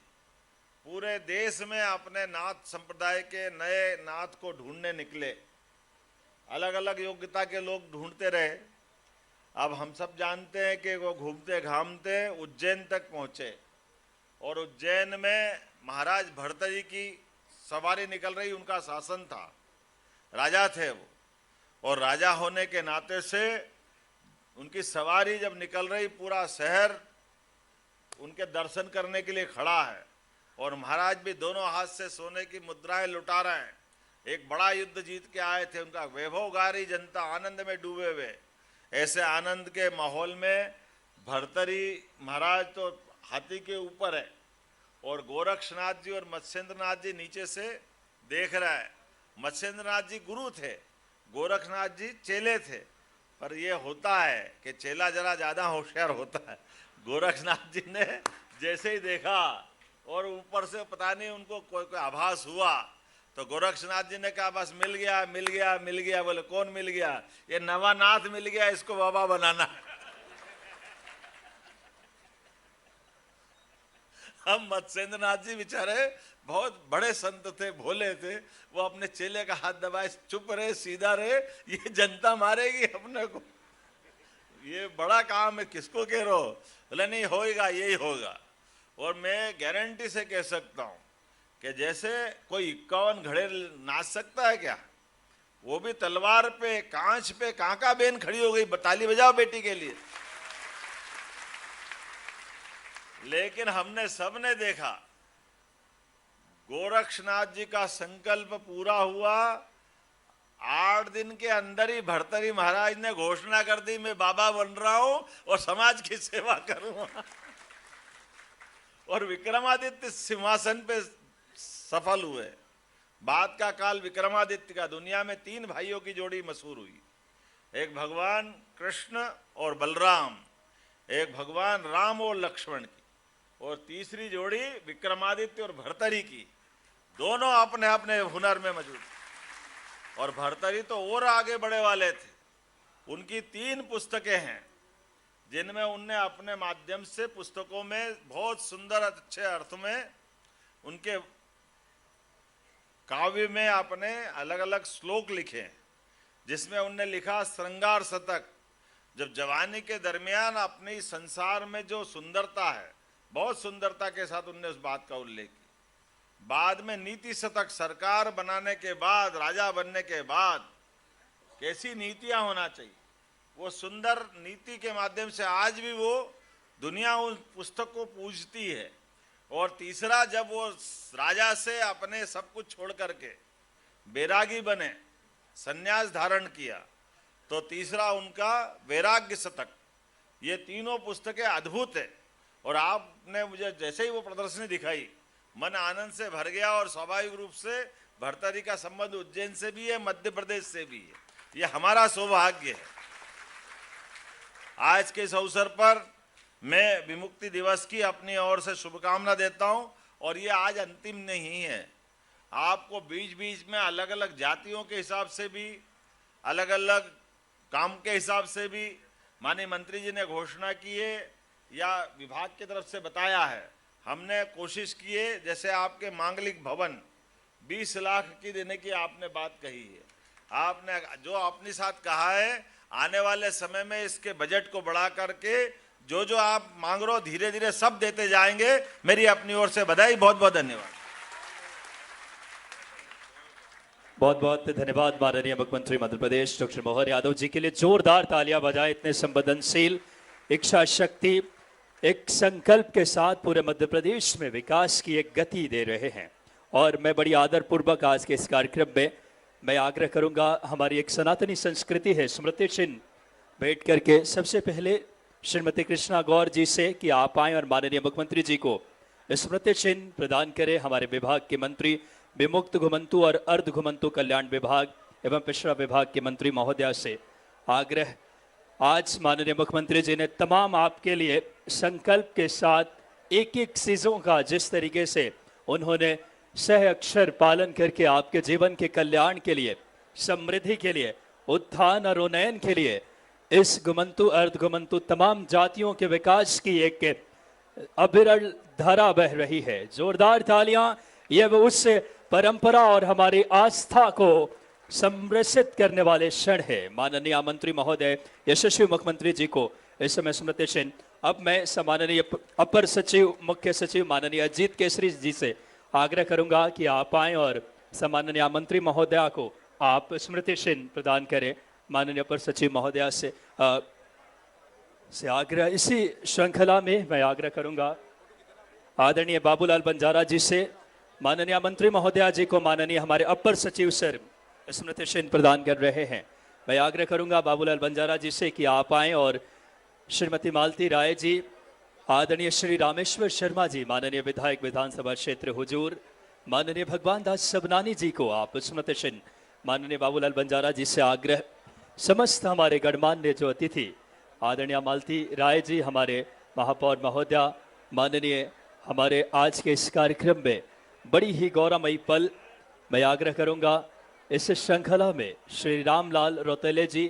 पूरे देश में अपने नाथ संप्रदाय के नए नाथ को ढूंढने निकले। अलग अलग योग्यता के लोग ढूंढते रहे। अब हम सब जानते हैं कि वो घूमते घामते उज्जैन तक पहुंचे और उज्जैन में महाराज भर्तृहरि की सवारी निकल रही, उनका शासन था, राजा थे वो, और राजा होने के नाते से उनकी सवारी जब निकल रही पूरा शहर उनके दर्शन करने के लिए खड़ा है और महाराज भी दोनों हाथ से सोने की मुद्राएं लुटा रहे हैं। एक बड़ा युद्ध जीत के आए थे, उनका वैभव गा रही जनता आनंद में डूबे हुए। ऐसे आनंद के माहौल में भर्तृहरि महाराज तो हाथी के ऊपर है और गोरक्षनाथ जी और मत्स्येंद्रनाथ जी नीचे से देख रहा है। मत्स्येंद्रनाथ जी गुरु थे, गोरखनाथ जी चेले थे, पर ये होता है कि चेला जरा ज्यादा होशियार होता है। गोरखनाथ जी ने जैसे ही देखा और ऊपर से पता नहीं उनको कोई आभास हुआ तो गोरक्षनाथ जी ने कहा बस मिल गया मिल गया मिल गया। बोले कौन मिल गया? ये नवा नाथ मिल गया, इसको बाबा बनाना। हम मत्स्येंद्रनाथ जी बेचारे बहुत बड़े संत थे, भोले थे, वो अपने चेले का हाथ दबाए चुप रहे, सीधा रहे, ये जनता मारेगी अपने को, ये बड़ा काम है, किसको कह रहे हो? बोले नहीं होगा, यही होगा। और मैं गारंटी से कह सकता हूं कि जैसे कोई 51 घड़े नाच सकता है क्या? वो भी तलवार पे, कांच पे कांका बेन खड़ी हो गई, ताली बजाओ बेटी के लिए। लेकिन हमने सबने देखा गोरक्षनाथ जी का संकल्प पूरा हुआ। 8 दिन के अंदर ही भर्तृहरि महाराज ने घोषणा कर दी मैं बाबा बन रहा हूं और समाज की सेवा करूंगा। और विक्रमादित्य सिंहासन पे सफल हुए। बाद का काल विक्रमादित्य का। दुनिया में 3 भाइयों की जोड़ी मशहूर हुई, एक भगवान कृष्ण और बलराम, एक भगवान राम और लक्ष्मण की, और तीसरी जोड़ी विक्रमादित्य और भर्तृहरि की। दोनों अपने अपने हुनर में मौजूद। और भर्तृहरि तो और आगे बढ़े वाले थे। उनकी 3 पुस्तकें हैं जिनमें उनने अपने माध्यम से पुस्तकों में बहुत सुंदर अच्छे अर्थ में उनके काव्य में अपने अलग अलग श्लोक लिखे, जिसमें उनने लिखा श्रृंगार शतक। जब जवानी के दरमियान अपनी संसार में जो सुंदरता है, बहुत सुंदरता के साथ उनने उस बात का उल्लेख किया। बाद में नीति शतक, सरकार बनाने के बाद, राजा बनने के बाद कैसी नीतियां होना चाहिए, वो सुंदर नीति के माध्यम से आज भी वो दुनिया उस पुस्तक को पूजती है। और तीसरा, जब वो राजा से अपने सब कुछ छोड़ करके बैरागी बने, संन्यास धारण किया, तो तीसरा उनका वैराग्य शतक। ये तीनों पुस्तकें अद्भुत है। और आपने मुझे जैसे ही वो प्रदर्शनी दिखाई, मन आनंद से भर गया। और स्वाभाविक रूप से भर्तृहरि का संबंध उज्जैन से भी है, मध्य प्रदेश से भी है। ये हमारा सौभाग्य है। आज के इस अवसर पर मैं विमुक्ति दिवस की अपनी ओर से शुभकामना देता हूं। और ये आज अंतिम नहीं है। आपको बीच बीच में अलग अलग जातियों के हिसाब से भी, अलग अलग काम के हिसाब से भी माननीय मंत्री जी ने घोषणा की है या विभाग की तरफ से बताया है। हमने कोशिश की है, जैसे आपके मांगलिक भवन 20 लाख की देने की आपने बात कही है, आपने जो अपने साथ कहा है, आने वाले समय में इसके बजट को बढ़ा करके जो जो आप मांग रहे हो धीरे धीरे सब देते जाएंगे। मेरी अपनी ओर से बधाई, बहुत बहुत धन्यवाद। बहुत बहुत धन्यवाद माननीय मुख्यमंत्री मध्य प्रदेश डॉक्टर मोहन यादव जी के लिए। जोरदार तालियां बजाएं। इतने संवेदनशील, इच्छा शक्ति, एक संकल्प के साथ पूरे मध्य प्रदेश में विकास की एक गति दे रहे हैं। और मैं बड़ी आदरपूर्वक आज के इस कार्यक्रम में मैं आग्रह करूंगा, हमारी एक सनातनी संस्कृति है स्मृति चिन्ह बैठ करके सबसे पहले श्रीमती कृष्णा गौर जी से कि आप आएं और माननीय मुख्यमंत्री जी को स्मृति चिन्ह प्रदान करें। हमारे विभाग के मंत्री, विमुक्त घुमंतु और अर्ध घुमंतु कल्याण विभाग एवं पिछड़ा विभाग के मंत्री महोदया से आग्रह आज माननीय मुख्यमंत्री जी ने तमाम आपके लिए संकल्प के साथ एक एक चीजों का जिस तरीके से उन्होंने सह अक्षर पालन करके आपके जीवन के कल्याण के लिए, समृद्धि के लिए, उत्थान और उन्नयन के लिए, इस घुमंतु अर्ध घुमंतु तमाम जातियों के विकास की एक अविरल धारा बह रही है। जोरदार तालियां, यह वो उस परंपरा और हमारी आस्था को समरसित करने वाले क्षण है। माननीय मंत्री महोदय, यशस्वी मुख्यमंत्री जी को इस समय स्मृति चिन्ह। अब मैं सम्माननीय अपर सचिव मुख्य सचिव माननीय अजीत केसरी जी से आग्रह करूंगा कि आप आए और सम्माननीय मंत्री महोदया को आप स्मृति चिन्ह प्रदान करें। माननीय अपर सचिव महोदया से आग्रह, इसी श्रृंखला में मैं आग्रह करूंगा आदरणीय बाबूलाल बंजारा जी से माननीय मंत्री महोदया जी को माननीय हमारे अपर सचिव सर स्मृति चिन्ह प्रदान कर रहे हैं। मैं आग्रह करूंगा बाबूलाल बंजारा जी से कि आप आएं और श्रीमती मालती राय जी, आदरणीय श्री रामेश्वर शर्मा जी माननीय विधायक विधानसभा क्षेत्र हुजूर, माननीय भगवान दास सबनानी जी को आप स्मृति चिन्ह माननीय बाबूलाल बंजारा जी से आग्रह। समस्त हमारे गणमान्य जो अतिथि आदरणीय मालती राय जी हमारे महापौर महोदया, माननीय हमारे आज के इस कार्यक्रम में बड़ी ही गौरवमयी पल, मैं आग्रह करूंगा इस श्रृंखला में श्री रामलाल रौतेले जी